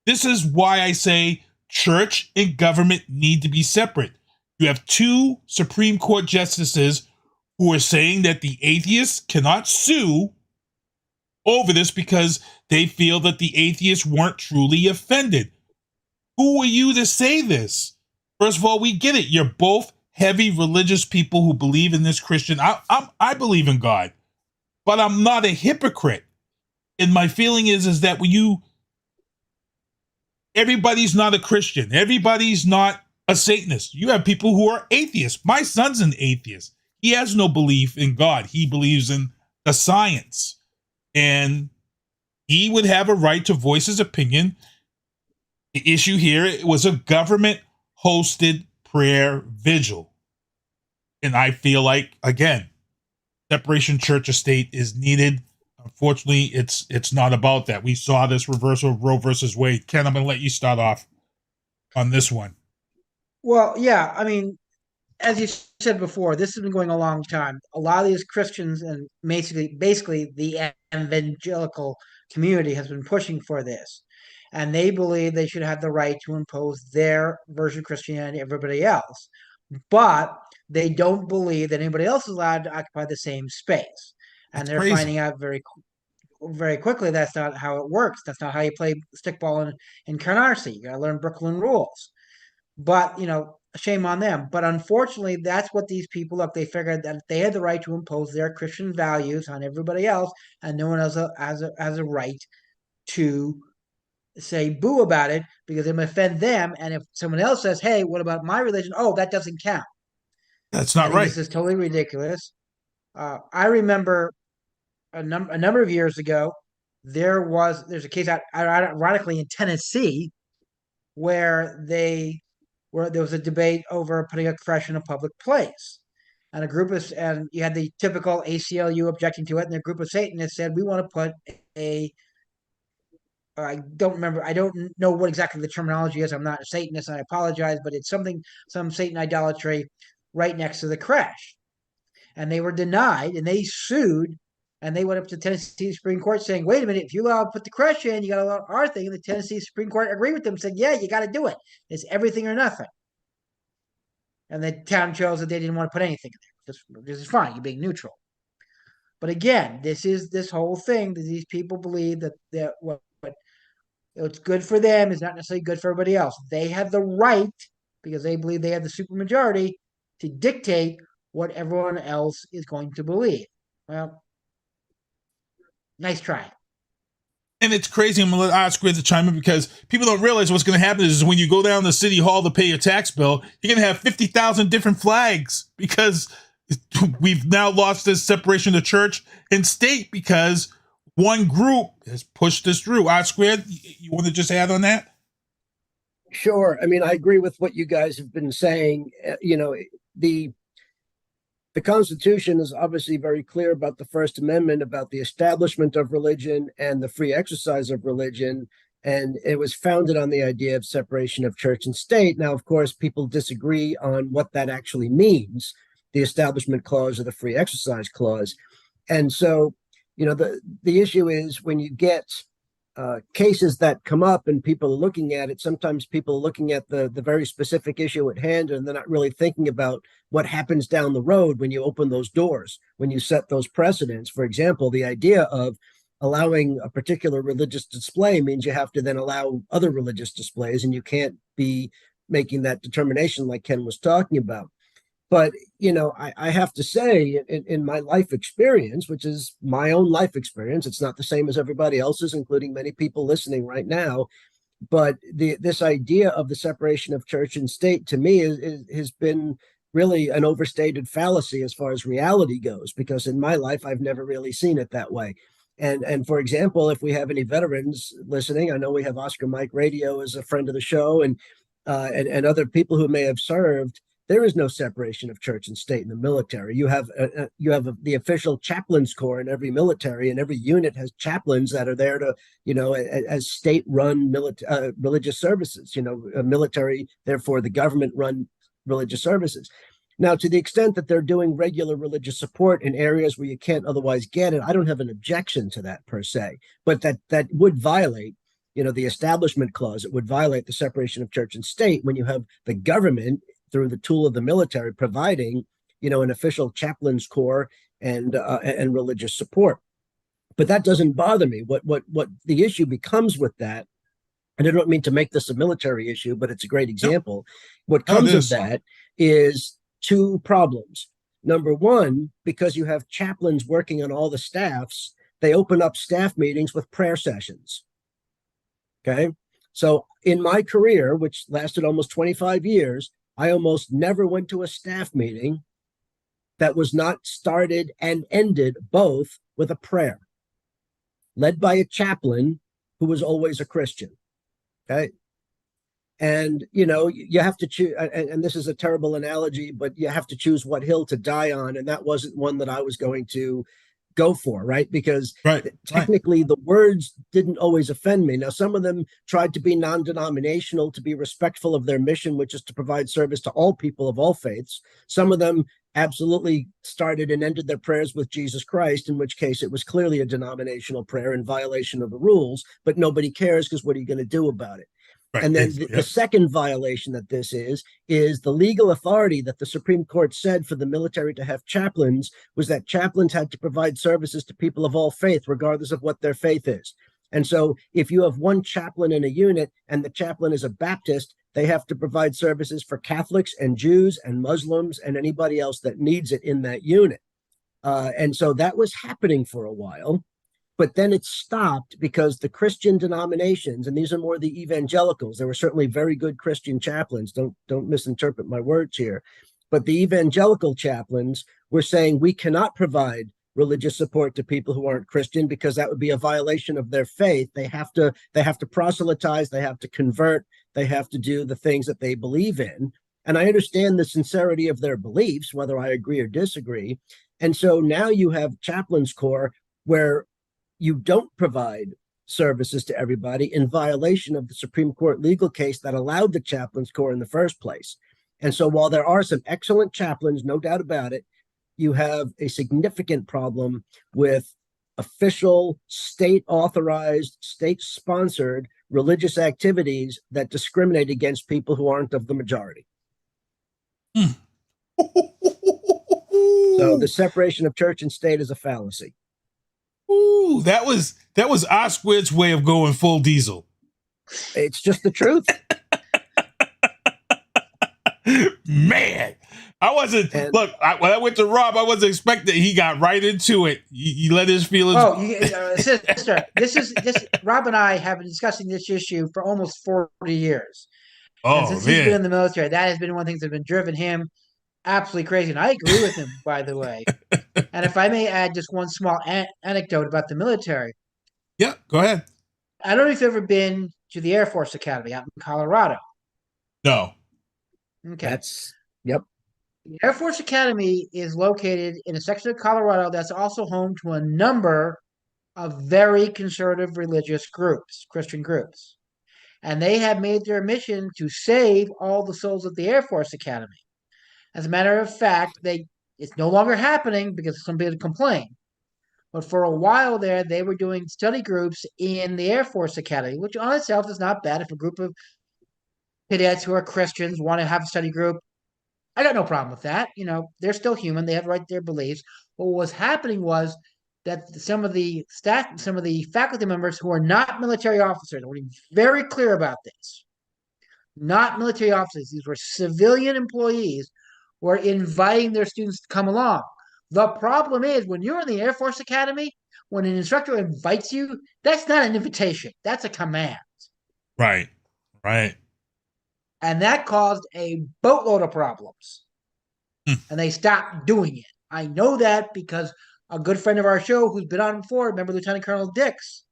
This is why I say church and government need to be separate. You have two Supreme Court justices who are saying that the atheists cannot sue over this because they feel that the atheists weren't truly offended. Who are you to say this? First of all, we get it. You're both heavy religious people who believe in this Christian. I believe in God, but I'm not a hypocrite. And my feeling is that when everybody's not a Christian, everybody's not a Satanist. You have people who are atheists. My son's an atheist. He has no belief in God. He believes in the science. And he would have a right to voice his opinion. The issue here, it was a government-hosted prayer vigil. And I feel like, again, separation church or state is needed. Unfortunately, it's not about that. We saw this reversal of Roe versus Wade. Ken, I'm going to let you start off on this one. Well, yeah, I mean, as you said before, this has been going a long time. A lot of these Christians and basically the evangelical community has been pushing for this. And they believe they should have the right to impose their version of Christianity on everybody else. But they don't believe that anybody else is allowed to occupy the same space. And they're finding out very quickly that's not how it works. That's not how you play stickball in Canarsie. You got to learn Brooklyn rules. But, shame on them. But unfortunately, that's what these people look. They figured that they had the right to impose their Christian values on everybody else, and no one else has a right to say boo about it because it may offend them. And if someone else says, hey, what about my religion? Oh, that doesn't count. That's not right. This is totally ridiculous. I remember a number of years ago, there's a case out, ironically, in Tennessee where there was a debate over putting a creche in a public place. And you had the typical ACLU objecting to it, and a group of Satanists said, we want to put I don't know what exactly the terminology is. I'm not a Satanist, and I apologize, but it's some Satan idolatry right next to the creche. And they were denied, and they sued, and they went up to the Tennessee Supreme Court saying, wait a minute, if you allow to put the creche in, you got to allow our thing. And the Tennessee Supreme Court agreed with them, said, yeah, you got to do it. It's everything or nothing. And the town chose that they didn't want to put anything in there. This is fine. You're being neutral. But again, this whole thing that these people believe that what's good for them is not necessarily good for everybody else. They have the right, because they believe they have the supermajority, to dictate what everyone else is going to believe. Well, nice try. And it's crazy. I'm going to let Oscar to chime in because people don't realize what's going to happen is when you go down to City Hall to pay your tax bill, you're going to have 50,000 different flags because we've now lost this separation of church and state because one group has pushed this through. Oscar, you want to just add on that? Sure. I mean, I agree with what you guys have been saying. The Constitution is obviously very clear about the First Amendment, about the establishment of religion and the free exercise of religion. And it was founded on the idea of separation of church and state. Now, of course, people disagree on what that actually means, the Establishment Clause or the Free Exercise Clause. And so, the issue is when you get cases that come up and people are looking at it, sometimes people are looking at the very specific issue at hand and they're not really thinking about what happens down the road when you open those doors, when you set those precedents. For example, the idea of allowing a particular religious display means you have to then allow other religious displays, and you can't be making that determination like Ken was talking about. But, I have to say in my life experience, which is my own life experience, it's not the same as everybody else's, including many people listening right now. But this idea of the separation of church and state, to me, has been really an overstated fallacy as far as reality goes, because in my life, I've never really seen it that way. And for example, if we have any veterans listening, I know we have Oscar Mike Radio as a friend of the show, and other people who may have served. There is no separation of church and state in the military. You have the official chaplains corps in every military, and every unit has chaplains that are there to, as state-run religious services. Military, therefore the government-run religious services. Now, to the extent that they're doing regular religious support in areas where you can't otherwise get it, I don't have an objection to that per se. But that would violate, the Establishment Clause. It would violate the separation of church and state when you have the government, through the tool of the military, providing, an official chaplains corps and religious support. But that doesn't bother me. What the issue becomes with that, and I don't mean to make this a military issue, but it's a great example. What comes of that is two problems. Number one, because you have chaplains working on all the staffs, they open up staff meetings with prayer sessions. Okay. So in my career, which lasted almost 25 years, I almost never went to a staff meeting that was not started and ended both with a prayer, led by a chaplain who was always a Christian. Okay. And, you have to choose, and this is a terrible analogy, but you have to choose what hill to die on. And that wasn't one that I was going to go for, right? Because technically the words didn't always offend me. Now, some of them tried to be non-denominational, to be respectful of their mission, which is to provide service to all people of all faiths. Some of them absolutely started and ended their prayers with Jesus Christ, in which case it was clearly a denominational prayer in violation of the rules, but nobody cares because what are you going to do about it? Right. And then the second violation that this is the legal authority that the Supreme Court said for the military to have chaplains was that chaplains had to provide services to people of all faith, regardless of what their faith is. And so if you have one chaplain in a unit and the chaplain is a Baptist, they have to provide services for Catholics and Jews and Muslims and anybody else that needs it in that unit. And so that was happening for a while. But then it stopped because the Christian denominations, and these are more the evangelicals, there were certainly very good Christian chaplains, don't misinterpret my words here, but the evangelical chaplains were saying we cannot provide religious support to people who aren't Christian because that would be a violation of their faith. They have to proselytize, they have to convert, they have to do the things that they believe in. And I understand the sincerity of their beliefs, whether I agree or disagree. And so now you have chaplains corps where you don't provide services to everybody in violation of the Supreme Court legal case that allowed the chaplains corps in the first place. And so while there are some excellent chaplains, no doubt about it, you have a significant problem with official, state-authorized, state-sponsored religious activities that discriminate against people who aren't of the majority. So the separation of church and state is a fallacy. Ooh, that was Osquid's way of going full diesel. It's just the truth. Man, I wasn't. When I went to Rob, I wasn't expecting. He got right into it. He let his feelings. Oh, sister, this. Rob and I have been discussing this issue for almost 40 years. Oh, and since man. he's been in the military, that has been one of the things that have been driven him absolutely crazy. And I agree with him, by the way. And if I may add just one small anecdote about the military. Yeah, go ahead. I don't know if you've ever been to the Air Force Academy out in Colorado. No. Okay. Yep. The Air Force Academy is located in a section of Colorado that's also home to a number of very conservative religious groups, Christian groups. And they have made their mission to save all the souls at the Air Force Academy. As a matter of fact, it's no longer happening because some people complain. But for a while there, they were doing study groups in the Air Force Academy, which on itself is not bad. If a group of cadets who are Christians want to have a study group, I got no problem with that. They're still human. They have the right to their beliefs. But what was happening was that some of the faculty members who are not military officers, I want to be very clear about this, not military officers, these were civilian employees, were inviting their students to come along. The problem is when you're in the Air Force Academy, when an instructor invites you, that's not an invitation. That's a command. Right. And that caused a boatload of problems. And they stopped doing it. I know that because a good friend of our show who's been on before, remember Lieutenant Colonel Dix,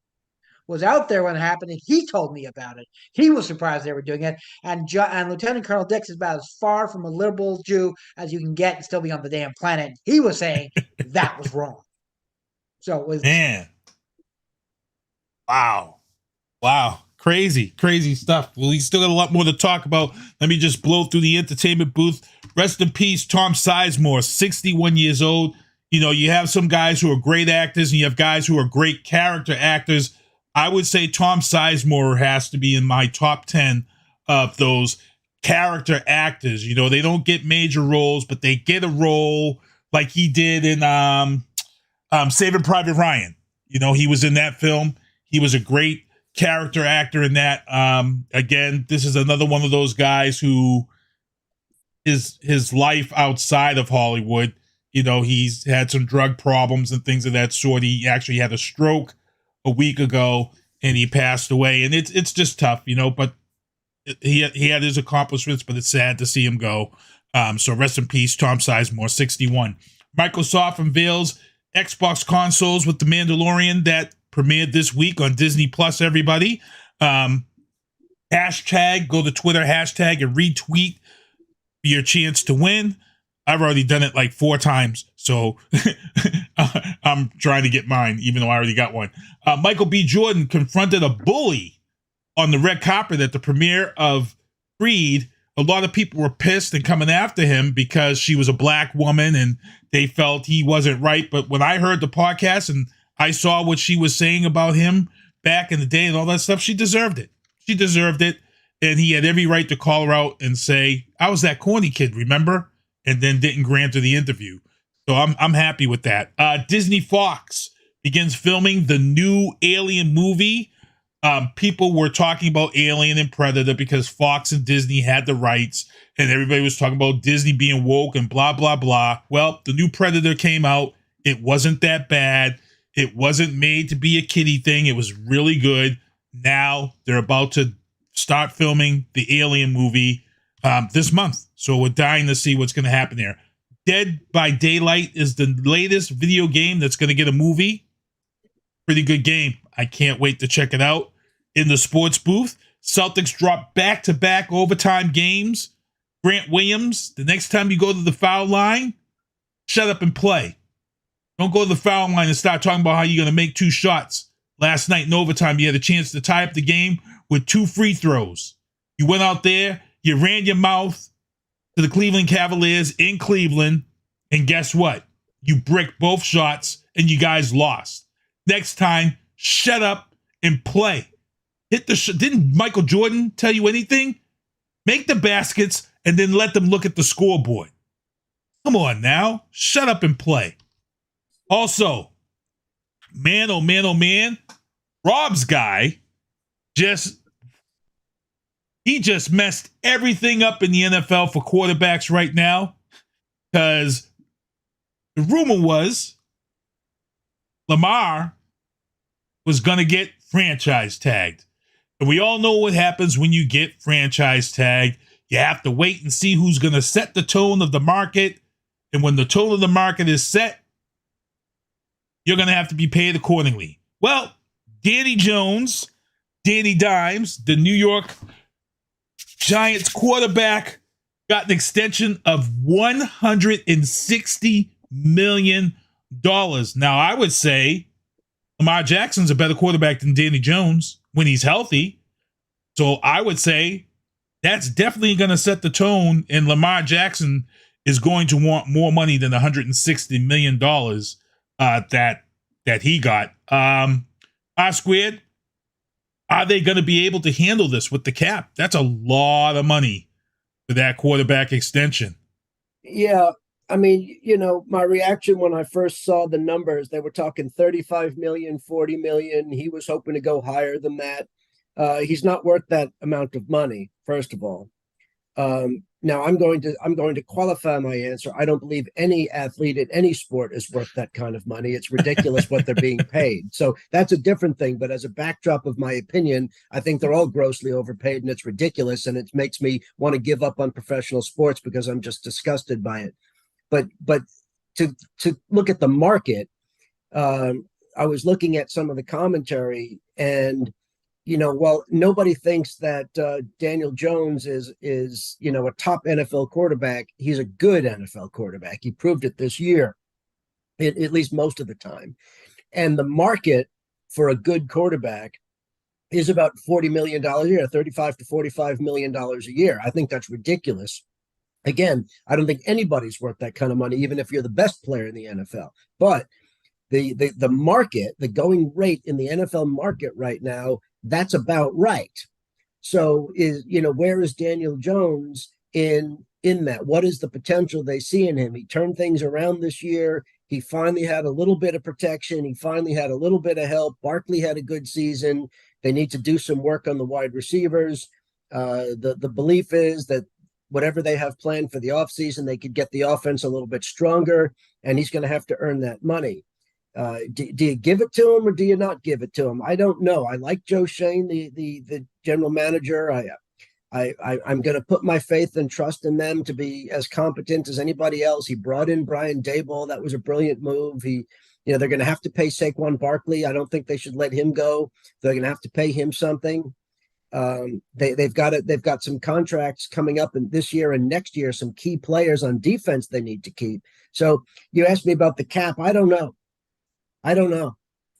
was out there when it happened, and he told me about it. He was surprised they were doing it. And Lieutenant Colonel Dix is about as far from a liberal Jew as you can get and still be on the damn planet. He was saying that was wrong. So it was... Man. Wow. Crazy stuff. Well, we still got a lot more to talk about. Let me just blow through the entertainment booth. Rest in peace, Tom Sizemore, 61 years old. You have some guys who are great actors, and you have guys who are great character actors. I would say Tom Sizemore has to be in my top 10 of those character actors. They don't get major roles, but they get a role like he did in Saving Private Ryan. He was in that film. He was a great character actor in that. Again, this is another one of those guys who his life outside of Hollywood. He's had some drug problems and things of that sort. He actually had a stroke a week ago and he passed away. And it's just tough, but he had his accomplishments, but it's sad to see him go. So rest in peace, Tom Sizemore, 61. Microsoft unveils Xbox consoles with The Mandalorian that premiered this week on Disney Plus, everybody. Hashtag, go to Twitter, hashtag and retweet for your chance to win. I've already done it like 4 times, so I'm trying to get mine, even though I already got one. Michael B. Jordan confronted a bully on the red carpet at the premiere of Creed. A lot of people were pissed and coming after him because she was a black woman and they felt he wasn't right. But when I heard the podcast and I saw what she was saying about him back in the day and all that stuff, she deserved it. She deserved it. And he had every right to call her out and say, I was that corny kid, remember? And then didn't grant her the interview. So I'm happy with that. Disney Fox begins filming the new Alien movie. People were talking about Alien and Predator because Fox and Disney had the rights, and everybody was talking about Disney being woke and blah, blah, blah. Well, the new Predator came out. It wasn't that bad. It wasn't made to be a kiddie thing. It was really good. Now they're about to start filming the Alien movie this month. So we're dying to see what's going to happen there. Dead by Daylight is the latest video game that's going to get a movie. Pretty good game. I can't wait to check it out. In the sports booth, Celtics drop back-to-back overtime games. Grant Williams, the next time you go to the foul line, shut up and play. Don't go to the foul line and start talking about how you're going to make 2 shots. Last night in overtime, you had a chance to tie up the game with 2 free throws. You went out there, you ran your mouth to the Cleveland Cavaliers in Cleveland, and guess what? You bricked both shots, and you guys lost. Next time, shut up and play. Hit the Didn't Michael Jordan tell you anything? Make the baskets and then let them look at the scoreboard. Come on now. Shut up and play. Also, man, oh man, oh man, Rob's guy just messed everything up in the NFL for quarterbacks right now because the rumor was Lamar was going to get franchise tagged. And we all know what happens when you get franchise tagged. You have to wait and see who's going to set the tone of the market. And when the tone of the market is set, you're going to have to be paid accordingly. Well, Danny Jones, Danny Dimes, the New York Giants quarterback got an extension of $160 million. Now, I would say Lamar Jackson's a better quarterback than Danny Jones when he's healthy. So I would say that's definitely going to set the tone, and Lamar Jackson is going to want more money than $160 million that he got. R-squared, are they going to be able to handle this with the cap? That's a lot of money for that quarterback extension. Yeah. I mean, my reaction when I first saw the numbers, they were talking 35 million, 40 million. He was hoping to go higher than that. He's not worth that amount of money, first of all. Now I'm going to qualify my answer. I don't believe any athlete in any sport is worth that kind of money. It's ridiculous what they're being paid. So that's a different thing. But as a backdrop of my opinion, I think they're all grossly overpaid and it's ridiculous. And it makes me want to give up on professional sports because I'm just disgusted by it. But to look at the market, I was looking at some of the commentary, and while nobody thinks that Daniel Jones is a top NFL quarterback, he's a good NFL quarterback. He proved it this year, at least most of the time. And the market for a good quarterback is about $40 million a year, $35 to $45 million a year. I think that's ridiculous. Again, I don't think anybody's worth that kind of money, even if you're the best player in the NFL. But the market, the going rate in the NFL market right now, that's about right. So where is Daniel Jones in that? What is the potential they see in him? He turned things around this year. He finally had a little bit of protection. He finally had a little bit of help. Barkley had a good season. They need to do some work on the wide receivers. The belief is that whatever they have planned for the offseason, they could get the offense a little bit stronger, and he's going to have to earn that money. Do you give it to him or do you not give it to him? I don't know. I like Joe Shane, the general manager. I'm going to put my faith and trust in them to be as competent as anybody else. He brought in Brian Daboll. That was a brilliant move. They're going to have to pay Saquon Barkley. I don't think they should let him go. They're going to have to pay him something. They've got some contracts coming up in this year and next year, some key players on defense they need to keep. So you asked me about the cap. I don't know.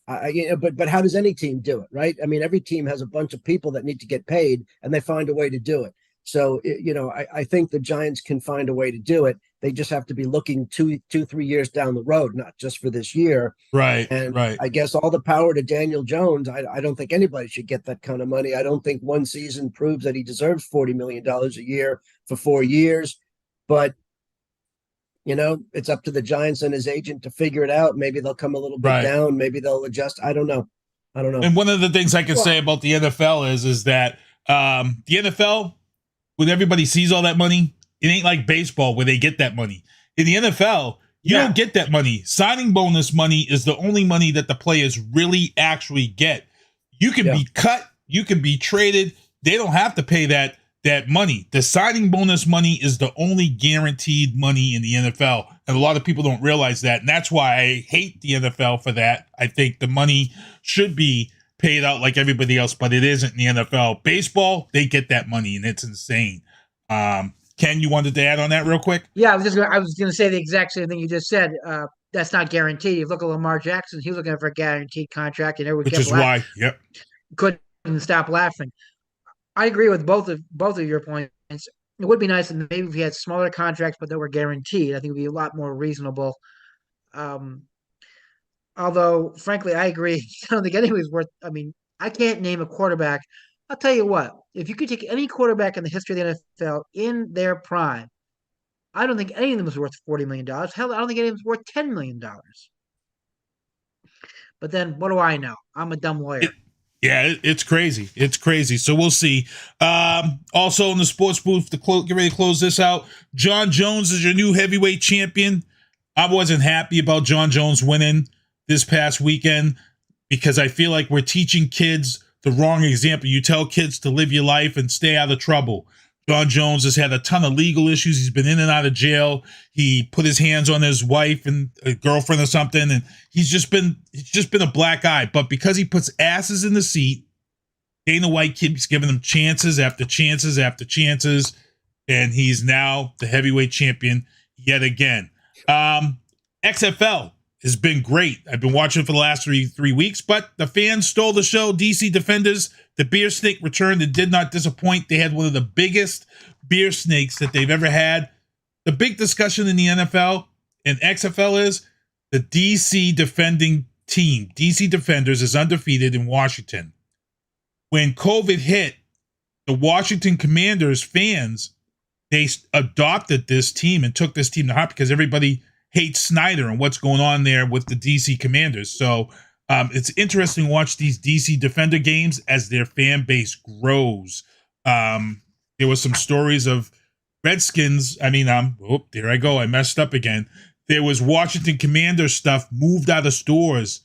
But how does any team do it, right? I mean, every team has a bunch of people that need to get paid, and they find a way to do it. So, I think the Giants can find a way to do it. They just have to be looking 2-3 years down the road, not just for this year. Right. And right. I guess all the power to Daniel Jones. I don't think anybody should get that kind of money. I don't think one season proves that he deserves $40 million a year for 4 years. But, it's up to the Giants and his agent to figure it out. Maybe they'll come a little bit down. Maybe they'll adjust. I don't know. And one of the things I can say about the NFL is that the NFL, when everybody sees all that money, it ain't like baseball where they get that money. In the NFL, you don't get that money. Signing bonus money is the only money that the players really actually get. You can be cut. You can be traded. They don't have to pay that money. The signing bonus money is the only guaranteed money in the NFL. And a lot of people don't realize that. And that's why I hate the NFL for that. I think the money should be paid out like everybody else, but it isn't in the NFL. Baseball, they get that money, and it's insane. Ken, you wanted to add on that real quick? Yeah, I was going to say the exact same thing you just said. That's not guaranteed. You look at Lamar Jackson; he was looking for a guaranteed contract, and everyone kept laughing. Couldn't stop laughing. I agree with both of your points. It would be nice if maybe if he had smaller contracts, but they were guaranteed. I think it would be a lot more reasonable. Although, frankly, I agree. I don't think anybody's worth. I mean, I can't name a quarterback. I'll tell you what. If you could take any quarterback in the history of the NFL in their prime, I don't think any of them is worth $40 million. Hell, I don't think any of them is worth $10 million. But then, what do I know? I'm a dumb lawyer. It's crazy. It's crazy. So we'll see. Also in the sports booth, get ready to close this out. John Jones is your new heavyweight champion. I wasn't happy about John Jones winning this past weekend because I feel like we're teaching kids the wrong example. You tell kids to live your life and stay out of trouble. John Jones has had a ton of legal issues. He's been in and out of jail. He put his hands on his wife and a girlfriend or something, and he's just been a black eye. But because he puts asses in the seat, Dana White keeps giving him chances after chances after chances, and he's now the heavyweight champion yet again. XFL has been great. I've been watching for the last three weeks, but the fans stole the show. DC Defenders, the beer snake returned and did not disappoint. They had one of the biggest beer snakes that they've ever had. The big discussion in the NFL and XFL is the DC defending team. DC Defenders is undefeated in Washington. When COVID hit, the Washington Commanders fans, they adopted this team and took this team to heart because everybody hates Snyder and what's going on there with the DC Commanders. So it's interesting to watch these DC Defender games as their fan base grows. There was some stories of Redskins. There I go. I messed up again. There was Washington Commanders stuff moved out of stores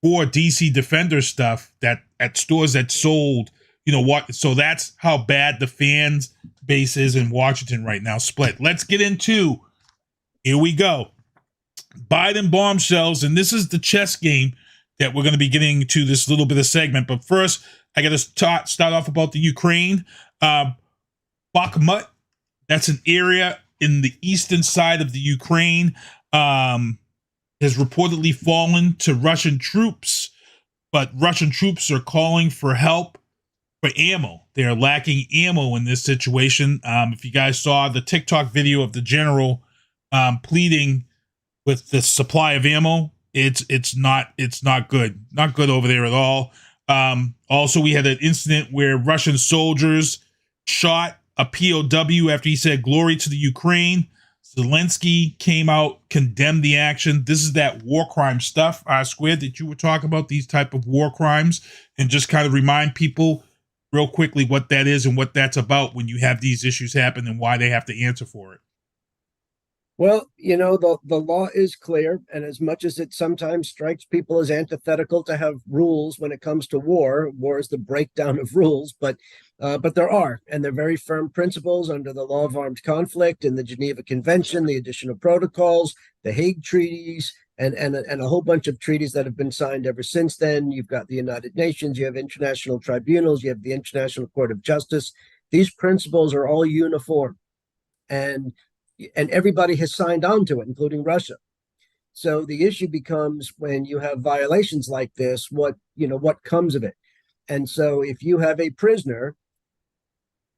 for DC Defender stuff that at stores that sold, so that's how bad the fans base is in Washington right now, split. Let's get into, here we go, Biden bombshells, and this is the chess game that we're going to be getting to this little bit of segment. But first, I got to start off about the Ukraine. Bakhmut, that's an area in the eastern side of the Ukraine, has reportedly fallen to Russian troops, but Russian troops are calling for help for ammo. They are lacking ammo in this situation. If you guys saw the TikTok video of the general pleading with the supply of ammo, it's not good. Not good over there at all. Also, we had an incident where Russian soldiers shot a POW after he said glory to the Ukraine. Zelensky came out, condemned the action. This is that war crime stuff, Squid, that you were talking about, these type of war crimes, and just kind of remind people real quickly what that is and what that's about when you have these issues happen and why they have to answer for it. Well, the law is clear, and as much as it sometimes strikes people as antithetical to have rules when it comes to war is the breakdown of rules, but there are, and they're very firm principles under the law of armed conflict and the Geneva Convention, the additional protocols, the Hague treaties, and a whole bunch of treaties that have been signed ever since then. You've got the United Nations, you have international tribunals, you have the International Court of Justice. These principles are all uniform, and everybody has signed on to it, including Russia. So the issue becomes when you have violations like this, what comes of it? And so if you have a prisoner,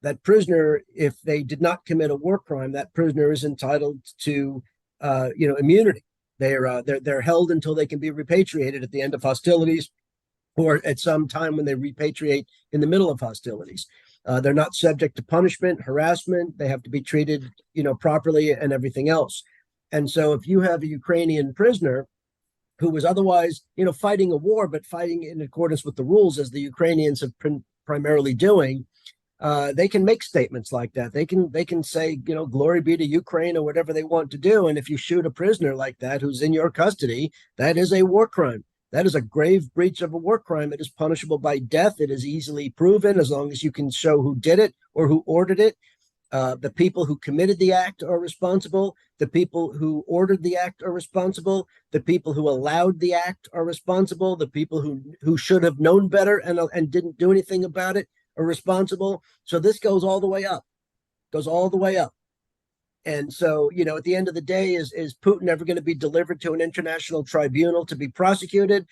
that prisoner, if they did not commit a war crime, that prisoner is entitled to, immunity. They're held until they can be repatriated at the end of hostilities, or at some time when they repatriate in the middle of hostilities. They're not subject to punishment, harassment. They have to be treated, properly and everything else. And so if you have a Ukrainian prisoner who was otherwise, fighting a war, but fighting in accordance with the rules, as the Ukrainians have been primarily doing, they can make statements like that. They can say, glory be to Ukraine, or whatever they want to do. And if you shoot a prisoner like that who's in your custody, that is a war crime. That is a grave breach of a war crime. It is punishable by death. It is easily proven as long as you can show who did it or who ordered it. The people who committed the act are responsible. The people who ordered the act are responsible. The people who allowed the act are responsible. The people who should have known better and didn't do anything about it are responsible. So this goes all the way up. And so, at the end of the day, is Putin ever going to be delivered to an international tribunal to be prosecuted?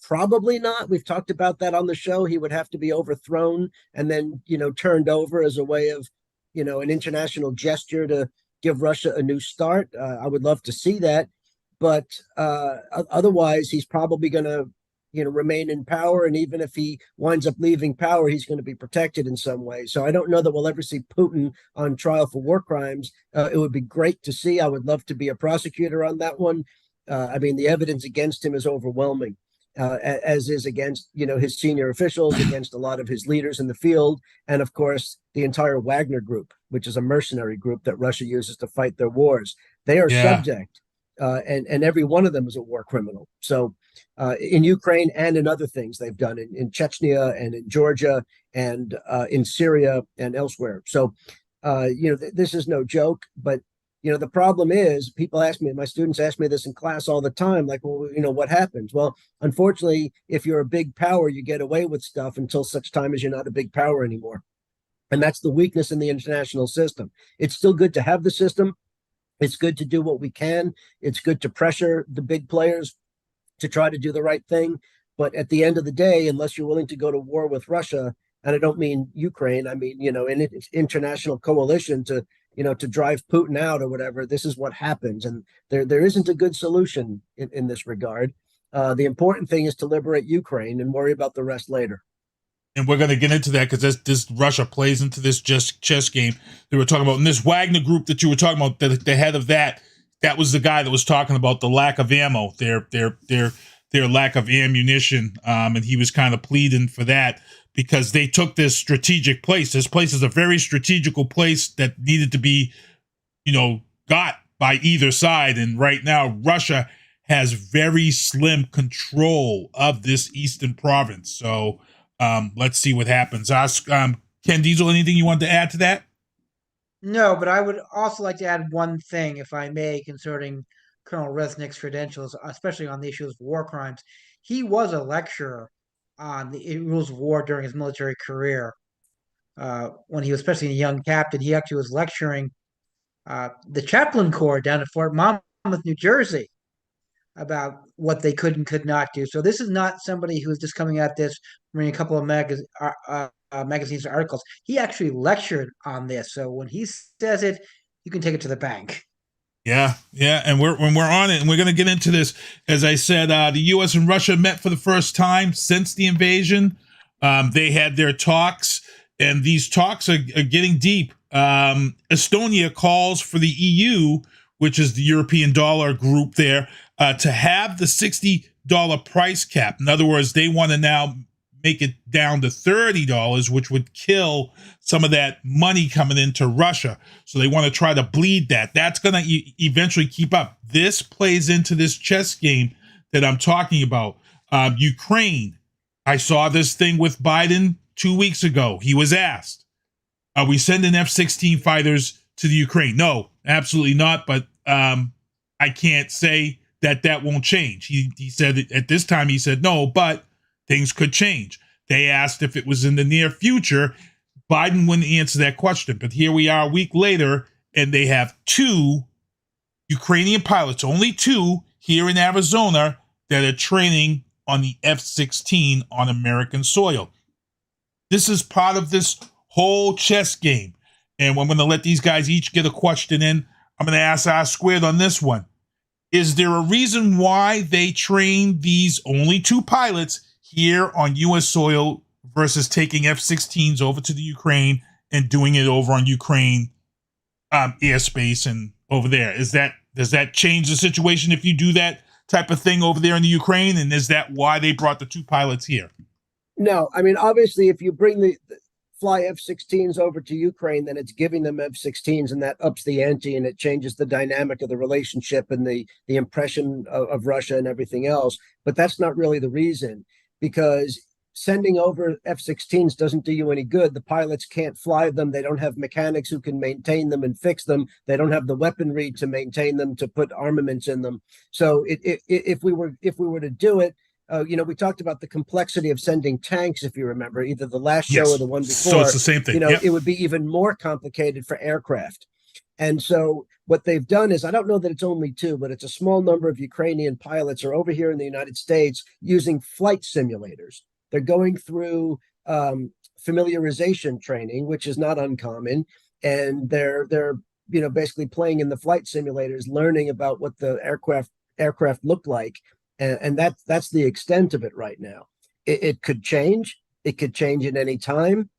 Probably not. We've talked about that on the show. He would have to be overthrown and then, turned over as a way of, an international gesture to give Russia a new start. I would love to see that. But otherwise, he's probably going to, remain in power. And even if he winds up leaving power, he's going to be protected in some way. So I don't know that we'll ever see Putin on trial for war crimes. It would be great to see. I would love to be a prosecutor on that one. The evidence against him is overwhelming, as is against, his senior officials, against a lot of his leaders in the field. And of course, the entire Wagner group, which is a mercenary group that Russia uses to fight their wars. They are subject, and every one of them is a war criminal. So in Ukraine and in other things they've done in Chechnya and in Georgia and in Syria and elsewhere. So, this is no joke, but The problem is people ask me, my students ask me this in class all the time, like, well, what happens? Well, unfortunately, if you're a big power, you get away with stuff until such time as you're not a big power anymore. And that's the weakness in the international system. It's still good to have the system. It's good to do what we can. It's good to pressure the big players to try to do the right thing. But at the end of the day, unless you're willing to go to war with Russia, and I don't mean Ukraine, I mean, an international coalition to drive Putin out or whatever, this is what happens. And there isn't a good solution in this regard. The important thing is to liberate Ukraine and worry about the rest later. And we're going to get into that because this Russia plays into this chess game that we're talking about. And this Wagner group that you were talking about, the head of that was the guy that was talking about the lack of ammo, their lack of ammunition. And he was kind of pleading for that because they took this strategic place. This place is a very strategical place that needed to be, got by either side. And right now, Russia has very slim control of this eastern province. So let's see what happens. Ken Diesel, anything you want to add to that? No, but I would also like to add one thing, if I may, concerning Colonel Resnick's credentials, especially on the issue of war crimes. He was a lecturer on the rules of war during his military career. When he was especially a young captain, he actually was lecturing the chaplain corps down at Fort Monmouth, New Jersey, about what they could and could not do. So this is not somebody who's just coming at this, reading a couple of magazines and articles. He actually lectured on this. So when he says it, you can take it to the bank. Yeah, and we're on it, and we're going to get into this. As I said, the U.S. and Russia met for the first time since the invasion. They had their talks, and these talks are getting deep. Estonia calls for the EU, which is the European dollar group there, to have the $60 price cap. In other words, they want to now make it down to $30, which would kill some of that money coming into Russia. So they want to try to bleed that. That's going to eventually keep up. This plays into this chess game that I'm talking about. Ukraine. I saw this thing with Biden 2 weeks ago. He was asked, are we sending F-16 fighters to the Ukraine? No, absolutely not. But I can't say that won't change. He said at this time, he said no, but things could change. They asked if it was in the near future. Biden wouldn't answer that question. But here we are a week later, and they have 2 Ukrainian pilots, only 2 here in Arizona, that are training on the F-16 on American soil. This is part of this whole chess game. And I'm going to let these guys each get a question in. I'm going to ask R Squared on this one. Is there a reason why they train these only 2 pilots here on U.S. soil versus taking F-16s over to the Ukraine and doing it over on Ukraine airspace and over there? Does that change the situation if you do that type of thing over there in the Ukraine? And is that why they brought the 2 pilots here? No, I mean, obviously, if you bring the fly F-16s over to Ukraine, then it's giving them F-16s, and that ups the ante, and it changes the dynamic of the relationship and the impression of Russia and everything else. But that's not really the reason, because sending over F-16s doesn't do you any good. The pilots can't fly them. They don't have mechanics who can maintain them and fix them. They don't have the weaponry to maintain them, to put armaments in them. So if we were to do it, we talked about the complexity of sending tanks, if you remember, either the last show or the one before. So it's the same thing. It would be even more complicated for aircraft. And so what they've done is, I don't know that it's only 2, but it's a small number of Ukrainian pilots are over here in the United States using flight simulators. They're going through familiarization training, which is not uncommon. And they're basically playing in the flight simulators, learning about what the aircraft look like. And that's the extent of it right now. It could change. It could change at any time.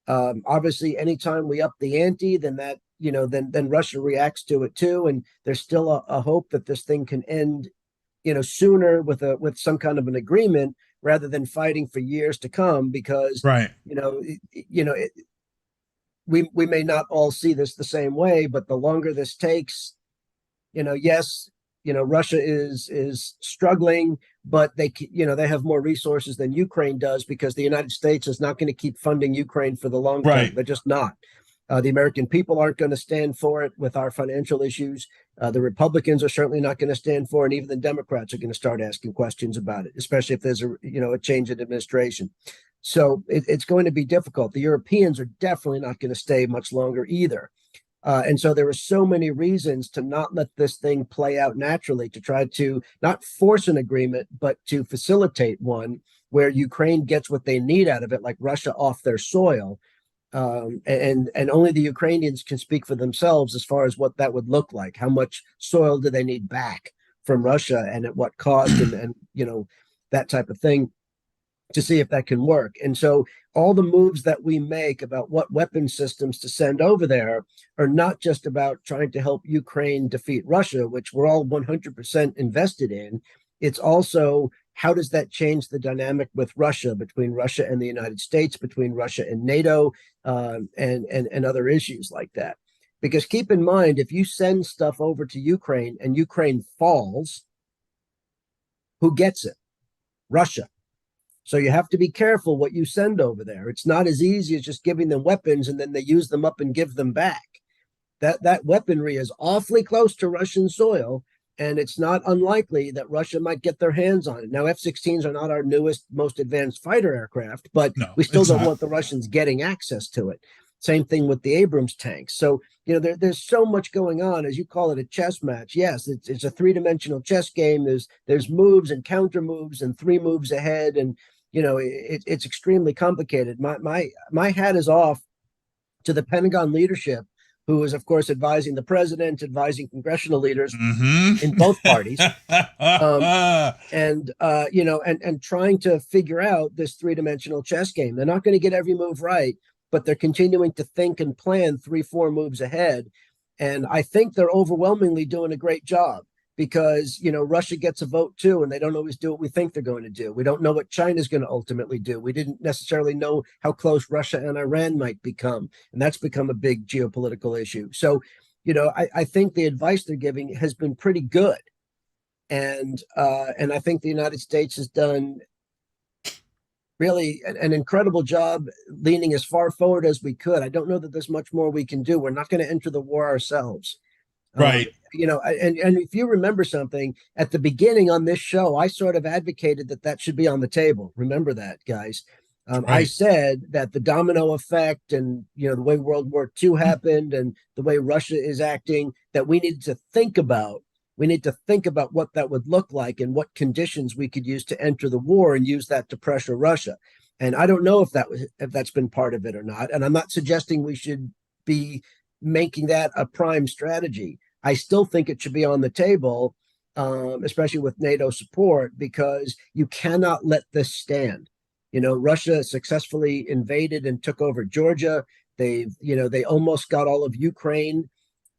Obviously, anytime we up the ante, then that, then Russia reacts to it too. And there's still a hope that this thing can end, sooner with some kind of an agreement, rather than fighting for years to come. Because, right, we may not all see this the same way, but the longer this takes, yes. Russia is struggling, but they have more resources than Ukraine does, because the United States is not going to keep funding Ukraine for the long term. Right. They're just not. The American people aren't going to stand for it with our financial issues. The Republicans are certainly not going to stand for it, and even the Democrats are going to start asking questions about it, especially if there's a change in administration. So it's going to be difficult. The Europeans are definitely not going to stay much longer either. And so there are so many reasons to not let this thing play out naturally, to try to not force an agreement, but to facilitate one where Ukraine gets what they need out of it, like Russia off their soil. And only the Ukrainians can speak for themselves as far as what that would look like. How much soil do they need back from Russia, and at what cost, and that type of thing, to see if that can work. And so all the moves that we make about what weapon systems to send over there are not just about trying to help Ukraine defeat Russia, which we're all 100% invested in. It's also, how does that change the dynamic with Russia, between Russia and the United States, between Russia and NATO, and other issues like that? Because keep in mind, if you send stuff over to Ukraine and Ukraine falls, who gets it? Russia. So you have to be careful what you send over there. It's not as easy as just giving them weapons and then they use them up and give them back. That weaponry is awfully close to Russian soil, and it's not unlikely that Russia might get their hands on it. Now, F-16s are not our newest, most advanced fighter aircraft, but we still don't want the Russians getting access to it. Same thing with the Abrams tanks. So, there's so much going on, as you call it, a chess match. Yes, it's a three-dimensional chess game. There's moves and counter moves and three moves ahead, and it's extremely complicated. My hat is off to the Pentagon leadership, who is, of course, advising the president, advising congressional leaders in both parties, and trying to figure out this three-dimensional chess game. They're not going to get every move right, but they're continuing to think and plan 3-4 moves ahead. And I think they're overwhelmingly doing a great job, because, Russia gets a vote too, and they don't always do what we think they're going to do. We don't know what China's going to ultimately do. We didn't necessarily know how close Russia and Iran might become, and that's become a big geopolitical issue. So, I think the advice they're giving has been pretty good. And I think the United States has done really an incredible job leaning as far forward as we could. I don't know that there's much more we can do. We're not going to enter the war ourselves. Right. And if you remember something, at the beginning on this show, I sort of advocated that should be on the table. Remember that, guys. Right. I said that the domino effect and, the way World War II happened and the way Russia is acting, that we need to think about what that would look like and what conditions we could use to enter the war and use that to pressure Russia. And I don't know if that's been part of it or not. And I'm not suggesting we should be making that a prime strategy. I still think it should be on the table, especially with NATO support, because you cannot let this stand. Russia successfully invaded and took over Georgia. They almost got all of Ukraine.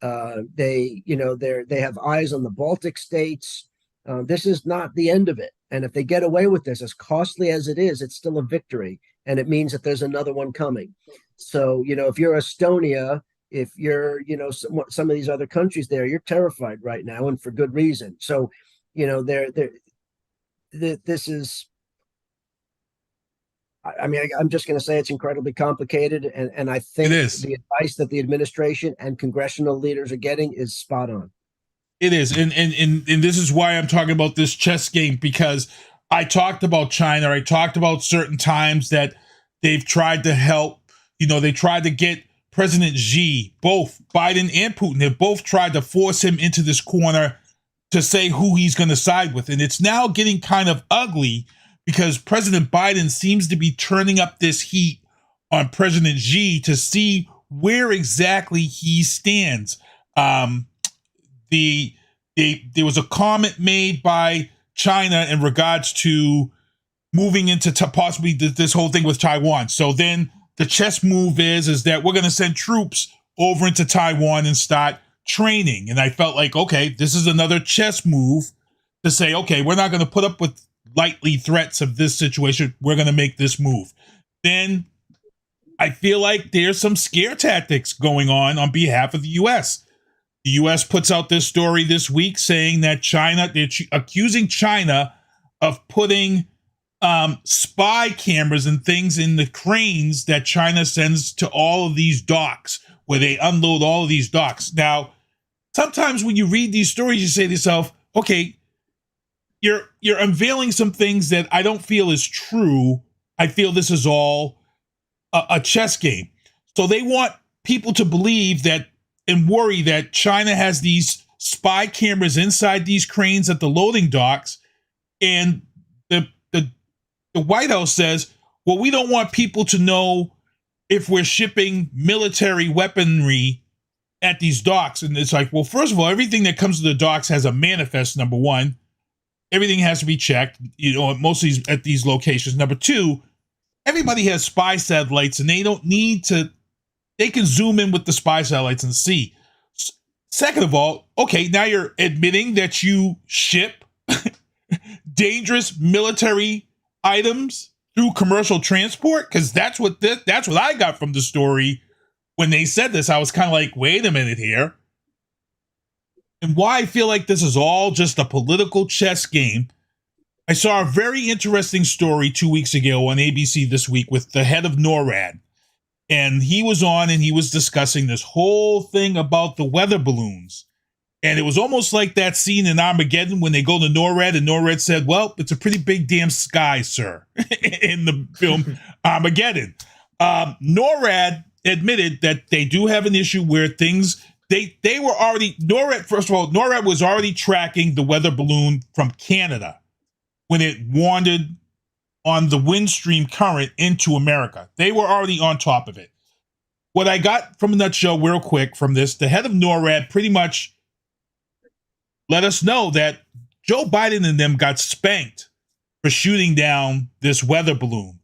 They have eyes on the Baltic states. This is not the end of it. And if they get away with this, as costly as it is, it's still a victory. And it means that there's another one coming. So, if you're Estonia, if you're, some of these other countries there, you're terrified right now, and for good reason. So, this is, I'm just going to say it's incredibly complicated. And I think the advice that the administration and congressional leaders are getting is spot on. It is. And this is why I'm talking about this chess game, because I talked about China. I talked about certain times that they've tried to help, they tried to get President Xi, both Biden and Putin, they've both tried to force him into this corner to say who he's going to side with. And it's now getting kind of ugly, because President Biden seems to be turning up this heat on President Xi to see where exactly he stands. There was a comment made by China in regards to moving into possibly this whole thing with Taiwan. So then the chess move is that we're going to send troops over into Taiwan and start training. And I felt like, okay, this is another chess move to say, okay, we're not going to put up with lightly threats of this situation. We're going to make this move. Then I feel like there's some scare tactics going on behalf of the U.S. The U.S. puts out this story this week saying that they're accusing China of putting spy cameras and things in the cranes that China sends to all of these docks where they unload all of these docks. Now, sometimes when you read these stories, you say to yourself, okay, you're unveiling some things that I don't feel is true. I feel this is all a chess game. So they want people to believe that and worry that China has these spy cameras inside these cranes at the loading docks. And the White House says, well, we don't want people to know if we're shipping military weaponry at these docks. And it's like, well, first of all, everything that comes to the docks has a manifest, number one. Everything has to be checked, mostly at these locations. Number two, everybody has spy satellites, and they don't need to, they can zoom in with the spy satellites and see. Second of all, okay, now you're admitting that you ship dangerous military items through commercial transport, because that's what I got from the story when they said this. I was kind of like, wait a minute here. And why I feel like this is all just a political chess game. I saw a very interesting story 2 weeks ago on ABC This Week with the head of NORAD. And he was on and he was discussing this whole thing about the weather balloons. And it was almost like that scene in Armageddon when they go to NORAD and NORAD said, well, it's a pretty big damn sky, sir, in the film Armageddon. NORAD admitted that they do have an issue where things, they were already, NORAD, first of all, NORAD was already tracking the weather balloon from Canada when it wandered on the wind stream current into America. They were already on top of it. What I got from a nutshell real quick from this, the head of NORAD pretty much let us know that Joe Biden and them got spanked for shooting down this weather balloon.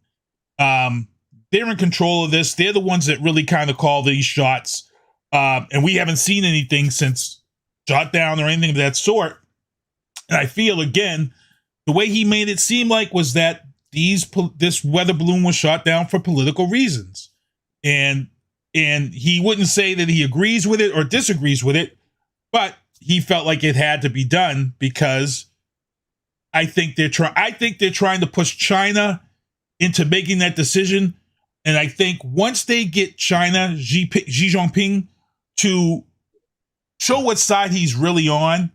They're in control of this. They're the ones that really kind of call these shots. And we haven't seen anything since shot down or anything of that sort. And I feel, again, the way he made it seem like was that this weather balloon was shot down for political reasons. And he wouldn't say that he agrees with it or disagrees with it, but he felt like it had to be done because I think they're trying to push China into making that decision. And I think once they get China, Xi Jinping, to show what side he's really on,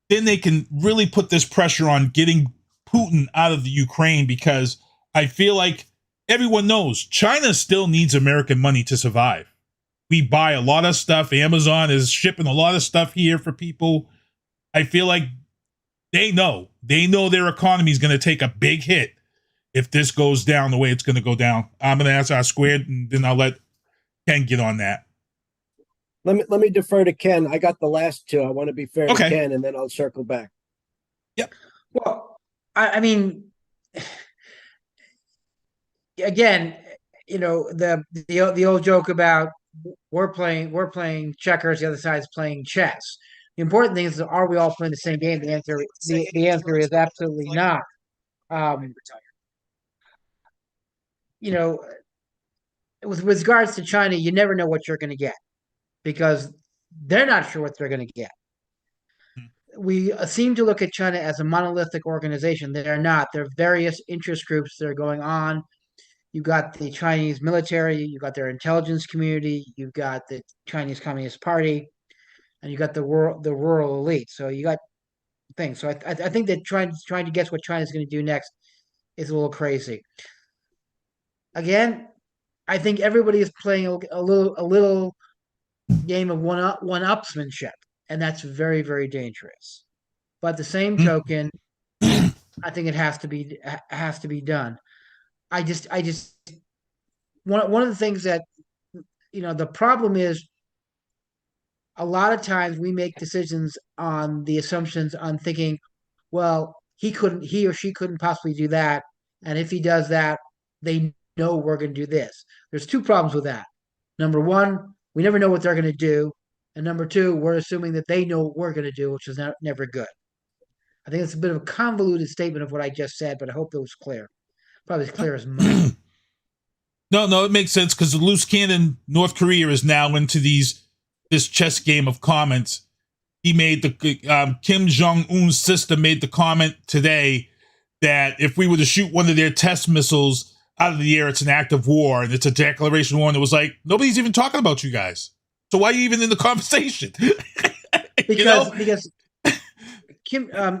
then they can really put this pressure on getting Putin out of the Ukraine, because I feel like everyone knows China still needs American money to survive. We buy a lot of stuff. Amazon is shipping a lot of stuff here for people. I feel like they know their economy is going to take a big hit if this goes down the way it's going to go down. I'm going to ask our squared, and then I'll let Ken get on that. Let me defer to Ken. I got the last two. I want to be fair to Ken, and then I'll circle back. Yep. Well, I mean, again, the old joke about we're playing checkers, the other side's playing chess. The important thing is, are we all playing the same game? The answer is absolutely not. With regards to China, you never know what you're going to get because they're not sure what they're going to get. We seem to look at China as a monolithic organization. They are not. There are various interest groups that are going on. You've got the Chinese military, you've got their intelligence community, you've got the Chinese Communist Party, and you got the rural elite. So you got things. So I think that trying to guess what China's going to do next is a little crazy. Again, I think everybody is playing a little game of one-upsmanship, and that's very, very dangerous. But at the same token, I think it has to be done. I just one of the things that the problem is a lot of times we make decisions on the assumptions on thinking, well, he or she couldn't possibly do that, and if he does that, they know we're going to do this. There's two problems with that. Number one, we never know what they're going to do, and number two, we're assuming that they know what we're going to do, which is never good. I think it's a bit of a convoluted statement of what I just said, but I hope it was clear. Probably as clear as mud. No, it makes sense because the loose cannon North Korea is now into this chess game of comments. He made Kim Jong-un's sister made the comment today that if we were to shoot one of their test missiles, out of the air it's an act of war and it's a declaration of war, and it was like, nobody's even talking about you guys. So why are you even in the conversation? Because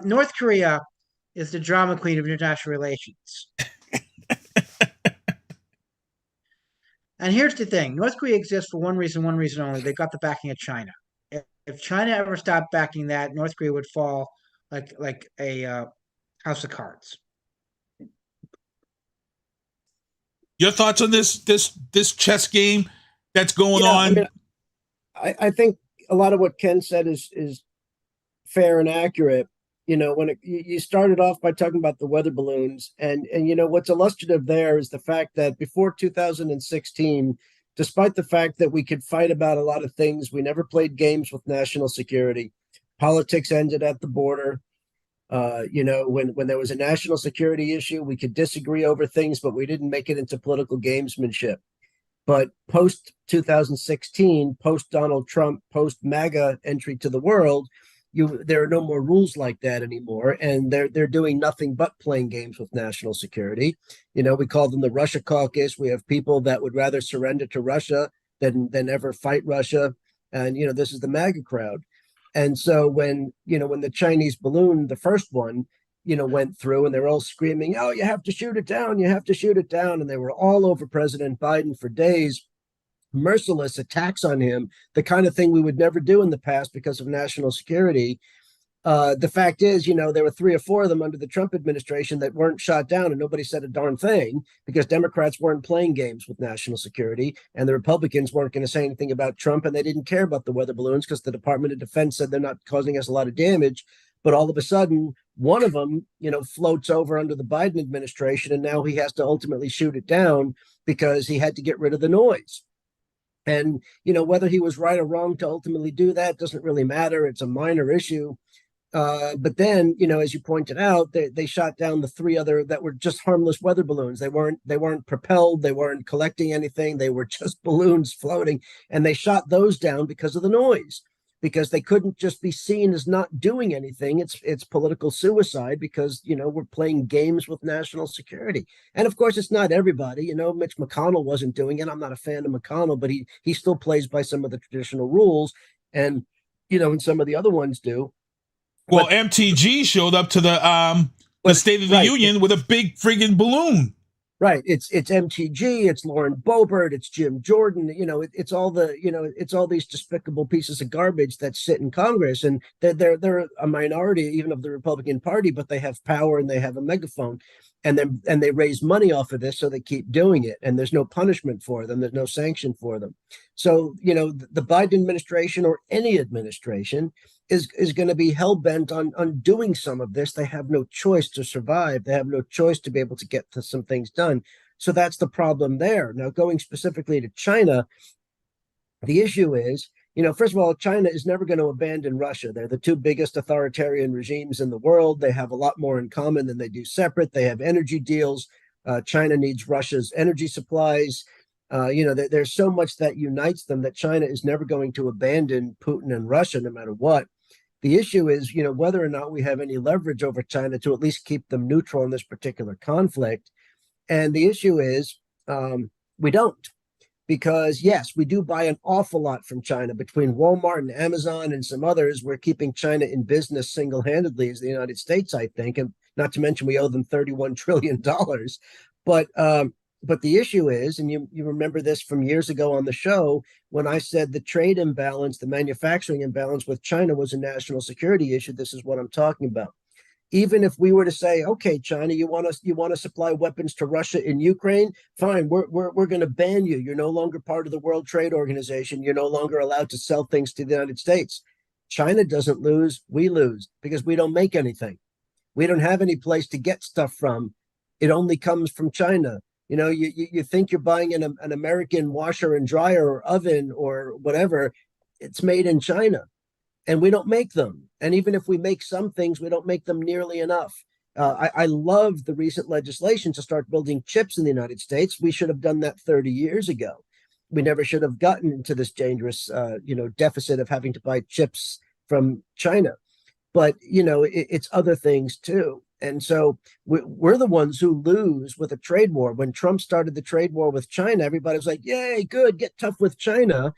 North Korea is the drama queen of international relations. And here's the thing. North Korea exists for one reason only. They got the backing of China. If China ever stopped backing that, North Korea would fall like a house of cards. Your thoughts on this chess game that's going on? I mean, I think a lot of what Ken said is fair and accurate. You know, when you started off by talking about the weather balloons, and you know what's illustrative there is the fact that before 2016, despite the fact that we could fight about a lot of things, we never played games with national security. Politics ended at the border. You know, when there was a national security issue, we could disagree over things, but we didn't make it into political gamesmanship. But post 2016, post Donald Trump, post MAGA entry to the world, there are no more rules like that anymore, and they're doing nothing but playing games with national security. You know, we call them the Russia caucus. We have people that would rather surrender to Russia than ever fight Russia, and you know, this is the MAGA crowd. And so when the Chinese balloon, the first one, you know, went through, and they're all screaming, "Oh, you have to shoot it down! You have to shoot it down!" And they were all over President Biden for days. Merciless attacks on him, the kind of thing we would never do in the past because of national security. The fact is, you know, there were 3 or 4 of them under the Trump administration that weren't shot down, and nobody said a darn thing because Democrats weren't playing games with national security, and the Republicans weren't going to say anything about Trump, and they didn't care about the weather balloons because the Department of Defense said they're not causing us a lot of damage. But all of a sudden, one of them, you know, floats over under the Biden administration, and now he has to ultimately shoot it down because he had to get rid of the noise. And, you know, whether he was right or wrong to ultimately do that doesn't really matter. It's a minor issue. But then, you know, as you pointed out, they shot down the 3 other that were just harmless weather balloons. They weren't propelled. They weren't collecting anything. They were just balloons floating. And they shot those down because of the noise, because they couldn't just be seen as not doing anything. It's political suicide because, you know, we're playing games with national security. And of course, it's not everybody. You know, Mitch McConnell wasn't doing it. I'm not a fan of McConnell, but he still plays by some of the traditional rules. And, you know, and some of the other ones do. Well, MTG showed up to the State of the Union with a big friggin' balloon. Right. It's MTG, it's Lauren Boebert, it's Jim Jordan, you know, it's all these despicable pieces of garbage that sit in Congress, and they're a minority even of the Republican Party, but they have power and they have a megaphone, and they raise money off of this, so they keep doing it, and there's no punishment for them, there's no sanction for them. So, you know, the Biden administration or any administration is going to be hell-bent on doing some of this. They have no choice to survive. They have no choice to be able to get to some things done. So that's the problem there. Now, going specifically to China, the issue is, you know, first of all, China is never going to abandon Russia. They're the 2 biggest authoritarian regimes in the world. They have a lot more in common than they do separate. They have energy deals. China needs Russia's energy supplies. You know, there's so much that unites them that China is never going to abandon Putin and Russia, no matter what. The issue is, you know, whether or not we have any leverage over China to at least keep them neutral in this particular conflict. And the issue is we don't, because yes, we do buy an awful lot from China. Between Walmart and Amazon and some others, we're keeping China in business single-handedly as the United States, I think, and not to mention we owe them $31 trillion. But the issue is, and you remember this from years ago on the show, when I said the trade imbalance, the manufacturing imbalance with China was a national security issue, this is what I'm talking about. Even if we were to say, okay, China, you want to supply weapons to Russia in Ukraine, fine, we're going to ban you. You're no longer part of the World Trade Organization. You're no longer allowed to sell things to the United States. China doesn't lose, we lose, because we don't make anything. We don't have any place to get stuff from. It only comes from China. You know, you think you're buying an American washer and dryer or oven or whatever, it's made in China, and we don't make them. And even if we make some things, we don't make them nearly enough. I love the recent legislation to start building chips in the United States. We should have done that 30 years ago. We never should have gotten into this dangerous, deficit of having to buy chips from China. But, you know, it's other things too. And so we're the ones who lose with a trade war. When Trump started the trade war with China, everybody was like, yay, good, get tough with China.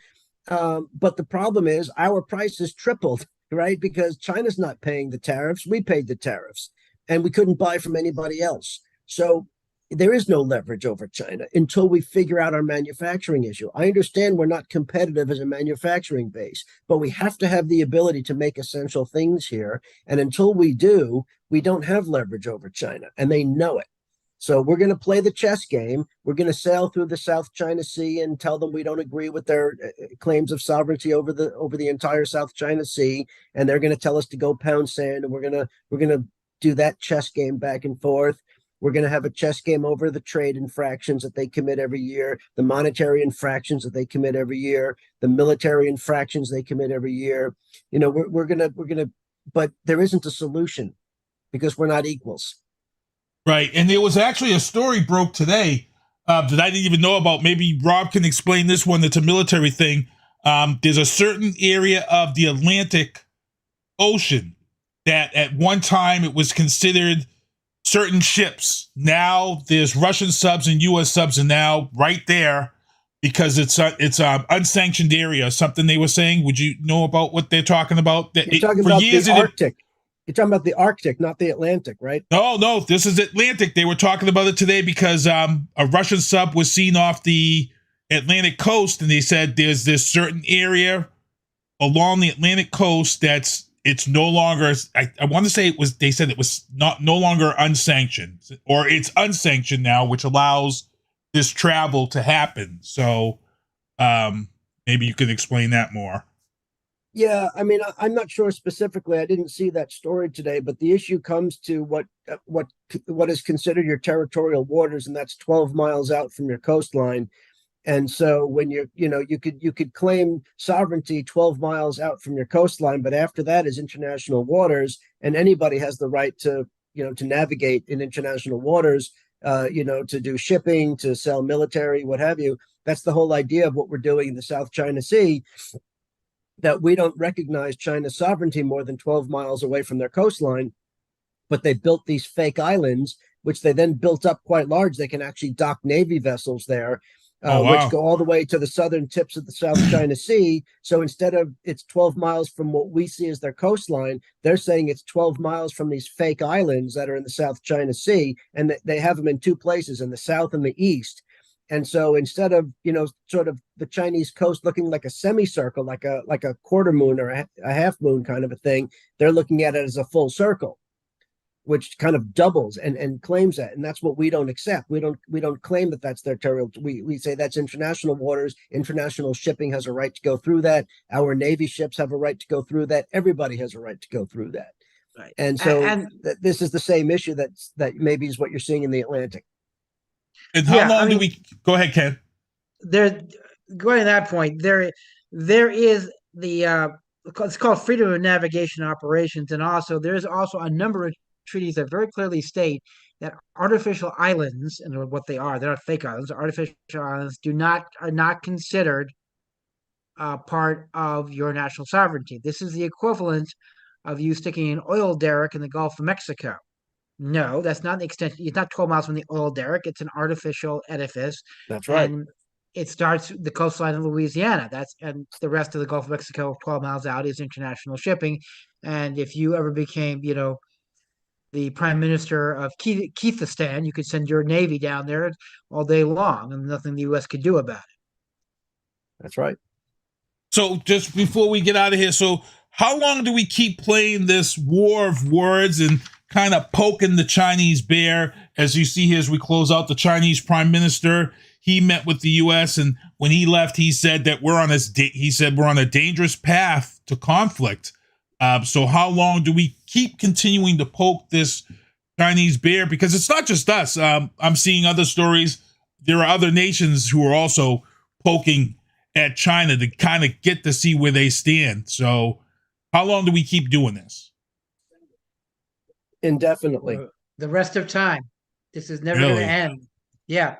But the problem is our prices tripled, right? Because China's not paying the tariffs. We paid the tariffs and we couldn't buy from anybody else. So there is no leverage over China until we figure out our manufacturing issue. I understand we're not competitive as a manufacturing base, but we have to have the ability to make essential things here. And until we do, we don't have leverage over China, and they know it. So we're going to play the chess game. We're going to sail through the South China Sea and tell them we don't agree with their claims of sovereignty over the entire South China Sea, and they're going to tell us to go pound sand, and we're going to do that chess game back and forth. We're going to have a chess game over the trade infractions that they commit every year, the monetary infractions that they commit every year, the military infractions they commit every year. You know, we're going to, but there isn't a solution because we're not equals. Right. And there was actually a story broke today that I didn't even know about. Maybe Rob can explain this one. It's a military thing. There's a certain area of the Atlantic Ocean that at one time it was considered certain ships. Now there's Russian subs and U.S. subs, and now right there because it's unsanctioned area. Something they were saying. Would you know about what they're talking about? You're talking about the Arctic. You're talking about the Arctic, not the Atlantic, right? No, this is Atlantic. They were talking about it today because a Russian sub was seen off the Atlantic coast, and they said there's this certain area along the Atlantic coast it's no longer, I want to say they said it was no longer unsanctioned, or it's unsanctioned now, which allows this travel to happen. So maybe you could explain that more. Yeah, I mean, I'm not sure specifically. I didn't see that story today, but the issue comes to what is considered your territorial waters, and that's 12 miles out from your coastline. And so when you could claim sovereignty 12 miles out from your coastline, but after that is international waters, and anybody has the right to navigate in international waters, to do shipping, to sell military, what have you. That's the whole idea of what we're doing in the South China Sea, that we don't recognize China's sovereignty more than 12 miles away from their coastline, but they built these fake islands, which they then built up quite large. They can actually dock Navy vessels there. Which go all the way to the southern tips of the South China Sea. So instead of it's 12 miles from what we see as their coastline, they're saying it's 12 miles from these fake islands that are in the South China Sea. And they have them in two places, in the south and the east. And so instead of, sort of the Chinese coast looking like a semicircle, like a quarter moon or a half moon kind of a thing, they're looking at it as a full circle, which kind of doubles and claims that. And that's what we don't accept. We don't claim that that's their territorial. We say that's international waters. International shipping has a right to go through that. Our Navy ships have a right to go through that. Everybody has a right to go through that. Right. And so this is the same issue that maybe is what you're seeing in the Atlantic. And how long do we go ahead, Ken? There, going to that point, there is the it's called freedom of navigation operations, and also there's also a number of treaties that very clearly state that artificial islands, and what they are, they're not fake islands, artificial islands are not considered part of your national sovereignty. This is the equivalent of you sticking an oil derrick in the Gulf of Mexico. No, that's not an extension. It's not 12 miles from the oil derrick. It's an artificial edifice. That's right. And it starts the coastline of Louisiana. And the rest of the Gulf of Mexico, 12 miles out, is international shipping. And if you ever became, the prime minister of Keithistan, you could send your navy down there all day long, and nothing the U.S. could do about it. That's right. So just before we get out of here, so how long do we keep playing this war of words and kind of poking the Chinese bear? As you see here, as we close out, the Chinese prime minister, he met with the U.S. and when he left, he said that we're on a dangerous path to conflict. So how long do we keep continuing to poke this Chinese bear? Because it's not just us. I'm seeing other stories. There are other nations who are also poking at China to kind of get to see where they stand. So how long do we keep doing this? Indefinitely. The rest of time. This is never going to end. Yeah.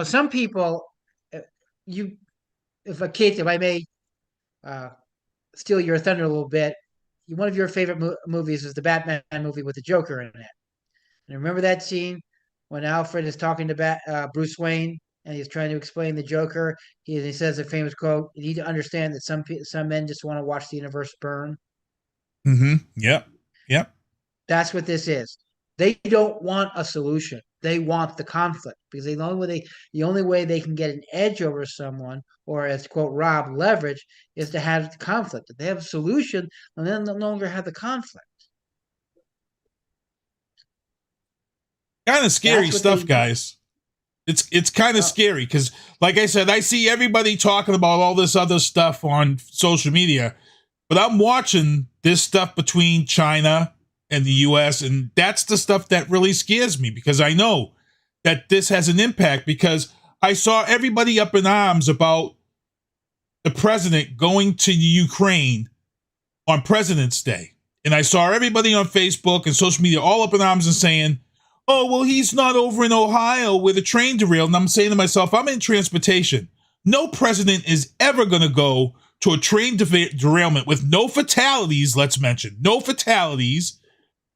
Some people, if I may steal your thunder a little bit, one of your favorite movies is the Batman movie with the Joker in it. And remember that scene when Alfred is talking to Bruce Wayne and he's trying to explain the Joker. He says a famous quote: "You need to understand that some men just want to watch the universe burn." Mm-hmm. Yep. Yep. That's what this is. They don't want a solution. They want the conflict because the only way they can get an edge over someone, or as quote Rob, leverage, is to have the conflict. If they have a solution, and then they'll no longer have the conflict. Kind of scary stuff, guys. It's kind of scary because, like I said, I see everybody talking about all this other stuff on social media, but I'm watching this stuff between China and the U.S., and that's the stuff that really scares me because I know that this has an impact because I saw everybody up in arms about the president going to Ukraine on President's Day. And I saw everybody on Facebook and social media all up in arms and saying, oh, well, he's not over in Ohio where the train derailed. And I'm saying to myself, I'm in transportation. No president is ever going to go to a train derailment with no fatalities, let's mention. No fatalities.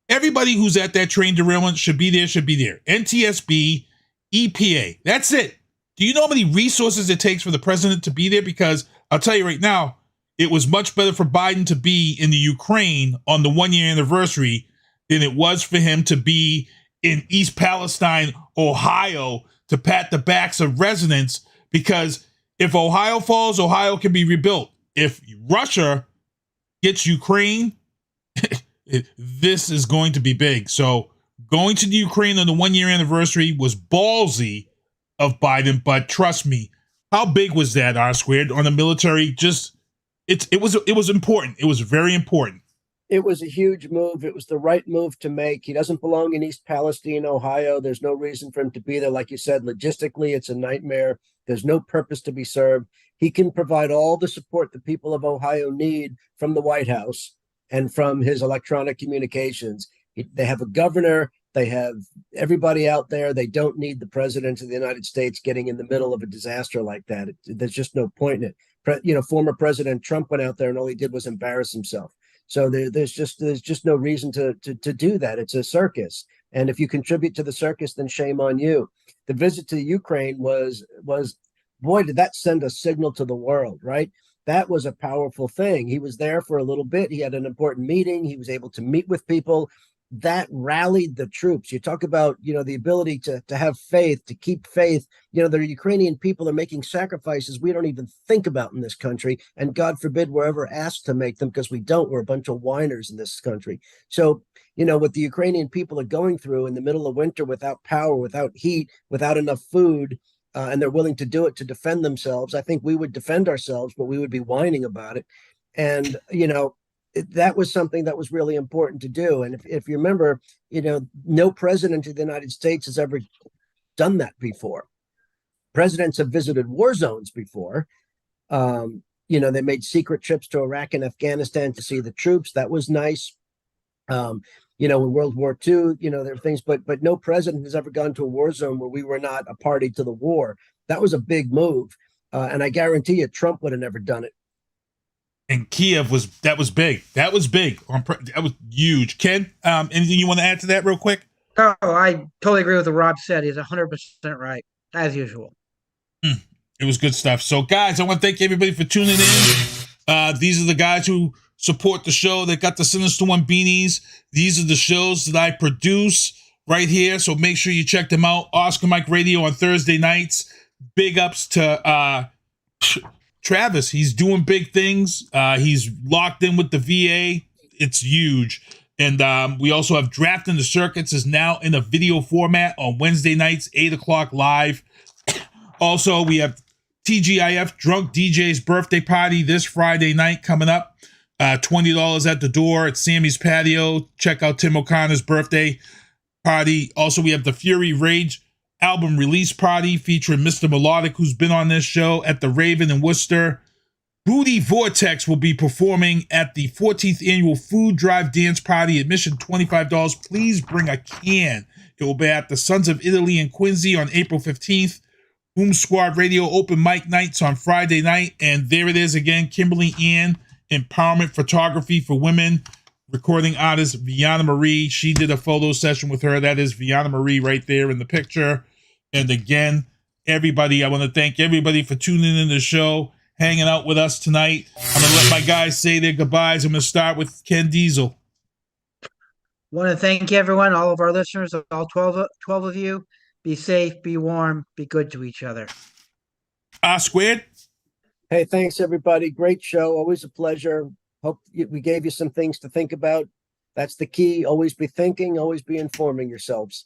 Everybody who's at that train derailment should be there. NTSB, EPA. That's it. Do you know how many resources it takes for the president to be there? Because I'll tell you right now, it was much better for Biden to be in the Ukraine on the 1-year anniversary than it was for him to be in East Palestine, Ohio, to pat the backs of residents. Because if Ohio falls, Ohio can be rebuilt. If Russia gets Ukraine, this is going to be big. So going to the Ukraine on the 1-year anniversary was ballsy of Biden, but trust me, how big was that R squared on the military? It was important. It was very important. It was a huge move. It was the right move to make. He doesn't belong in East Palestine, Ohio. There's no reason for him to be there. Like you said, logistically, it's a nightmare. There's no purpose to be served. He can provide all the support the people of Ohio need from the White House and from his electronic communications. They have a governor. They have everybody out there. They don't need the president of the United States getting in the middle of a disaster like that. There's just no point in it. Former President Trump went out there and all he did was embarrass himself. So there's just no reason to do that. It's a circus. And if you contribute to the circus, then shame on you. The visit to Ukraine was boy, did that send a signal to the world, right? That was a powerful thing. He was there for a little bit. He had an important meeting. He was able to meet with people. That rallied the troops. You talk about, the ability to have faith, to keep faith. The Ukrainian people are making sacrifices we don't even think about in this country. And God forbid we're ever asked to make them, because we don't. We're a bunch of whiners in this country. So, what the Ukrainian people are going through in the middle of winter without power, without heat, without enough food, and they're willing to do it to defend themselves. I think we would defend ourselves, but we would be whining about it. And, that was something that was really important to do. And if you remember, no president of the United States has ever done that before. Presidents have visited war zones before. They made secret trips to Iraq and Afghanistan to see the troops. That was nice. In World War II, there are things, but no president has ever gone to a war zone where we were not a party to the war. That was a big move. And I guarantee you, Trump would have never done it. And Kiev was big. That was big. That was huge. Ken, anything you want to add to that real quick? Oh, I totally agree with what Rob said. He's 100% right, as usual. It was good stuff. So, guys, I want to thank everybody for tuning in. These are the guys who support the show. They got the Sinister One beanies. These are the shows that I produce right here. So make sure you check them out. Oscar Mike Radio on Thursday nights. Big ups to Travis. He's doing big things. He's locked in with the VA. It's huge. And we also have Drafting the Circuits is now in a video format on Wednesday nights, 8 o'clock live. Also, we have TGIF Drunk DJ's birthday party this Friday night coming up. $20 at the door at Sammy's Patio. Check out Tim O'Connor's birthday party. Also, we have the Fury Rage album release party featuring Mr. Melodic, who's been on this show, at the Raven in Worcester. Booty Vortex will be performing at the 14th annual Food Drive Dance Party. Admission $25. Please bring a can. It will be at the Sons of Italy in Quincy on April 15th. Boom Squad Radio open mic nights on Friday night. And there it is again, Kimberly Ann, Empowerment Photography for Women. recording artist Viana Marie. She did a photo session with her. That is Viana Marie right there in the picture. And again, everybody, I want to thank everybody for tuning in the show, hanging out with us tonight. I'm going to let my guys say their goodbyes. I'm going to start with Ken Diesel. Want to thank everyone, all of our listeners, all 12 of you. Be safe, be warm, be good to each other. Squared. Hey, thanks everybody. Great show. Always a pleasure. Hope we gave you some things to think about. That's the key. Always be thinking, always be informing yourselves.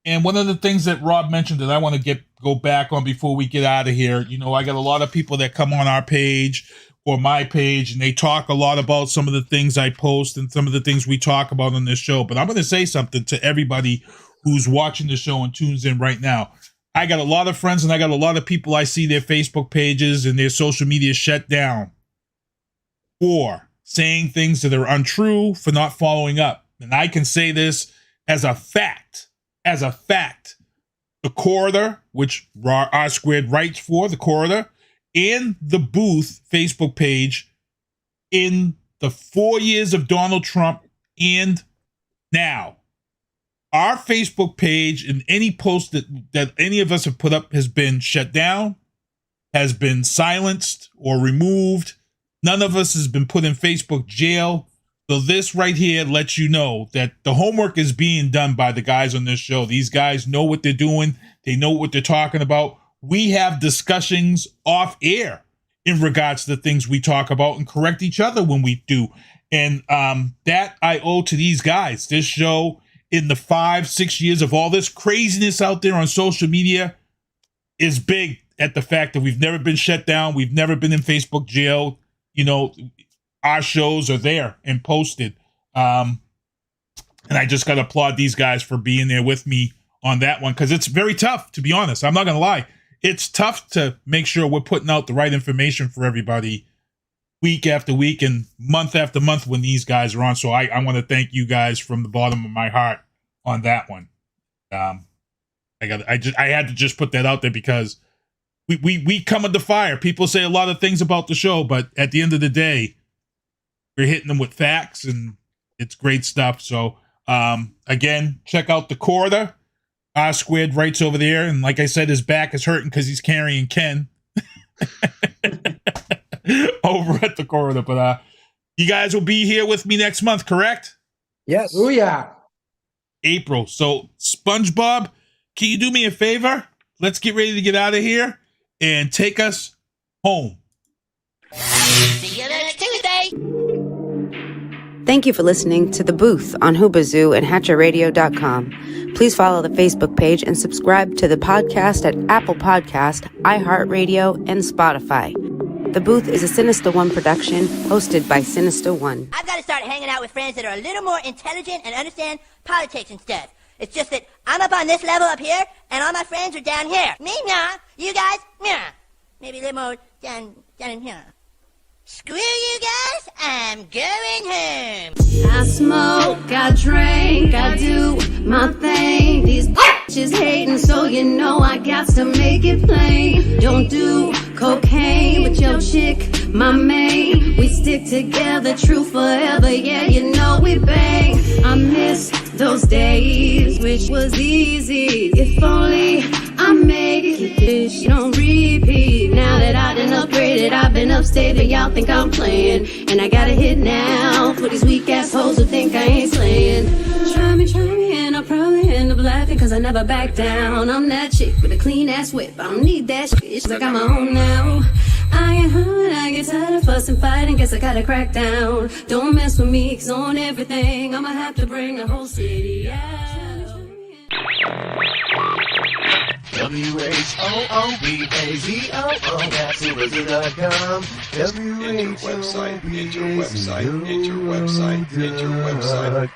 And one of the things that Rob mentioned that I want to go back on before we get out of here, you know, I got a lot of people that come on our page or my page, and they talk a lot about some of the things I post and some of the things we talk about on this show. But I'm going to say something to everybody who's watching the show and tunes in right now. I got a lot of friends and I got a lot of people I see their Facebook pages and their social media shut down for saying things that are untrue, for not following up. And I can say this as a fact. The Corridor, which R Squared writes for, the Corridor, and the Booth Facebook page in the 4 years of Donald Trump and now. Our Facebook page and any post that any of us have put up has been shut down, has been silenced or removed. None of us has been put in Facebook jail. So this right here lets you know that the homework is being done by the guys on this show. These guys know what they're doing. They know what they're talking about. We have discussions off air in regards to the things we talk about and correct each other when we do. And that I owe to these guys. This show, in the 5-6 years of all this craziness out there on social media, is big at the fact that we've never been shut down. We've never been in Facebook jail. You know, our shows are there and posted. And I just got to applaud these guys for being there with me on that one, because it's very tough, to be honest. I'm not going to lie. It's tough to make sure we're putting out the right information for everybody week after week and month after month when these guys are on. So I want to thank you guys from the bottom of my heart on that one. I had to just put that out there because we come under fire. People say a lot of things about the show, but at the end of the day, we're hitting them with facts, and it's great stuff. So again, check out the Corridor. R Squared writes over there, and like I said, his back is hurting because he's carrying Ken over at the Corridor. But you guys will be here with me next month, correct? Yes. Oh yeah. April. So SpongeBob, can you do me a favor? Let's get ready to get out of here and take us home. See you next Tuesday. Thank you for listening to The Booth on Hoobazoo and HatcherRadio.com. Please follow the Facebook page and subscribe to the podcast at Apple Podcast, iHeartRadio, and Spotify. The Booth is a Sinister One production hosted by Sinister One. I've got to start hanging out with friends that are a little more intelligent and understand politics and stuff. It's just that I'm up on this level up here, and all my friends are down here. Me, nah. You guys, nah. Maybe a little more down in here. Screw you guys, I'm going home. I smoke, I drink, I do my thing. These bitches hating, so you know I got to make it plain. Don't do cocaine with your chick, my main. We stick together, true forever, yeah, you know we bang. I miss those days, which was easy. If only I made it, this don't repeat. Now that I done upgraded, I've been upstate, and y'all think I'm playing. And I got a hit now for these weak assholes who think I ain't slaying. Try me, and I'll probably end up laughing, cause I never back down. I'm that chick with a clean ass whip, I don't need that shit, I got my own now. I get hurt, I get tired of fussing, fighting, guess I gotta crack down. Don't mess with me, cause on everything, I'ma have to bring the whole city out. WHOOBAZOO, that's Hoobazoo.com. Hit your website.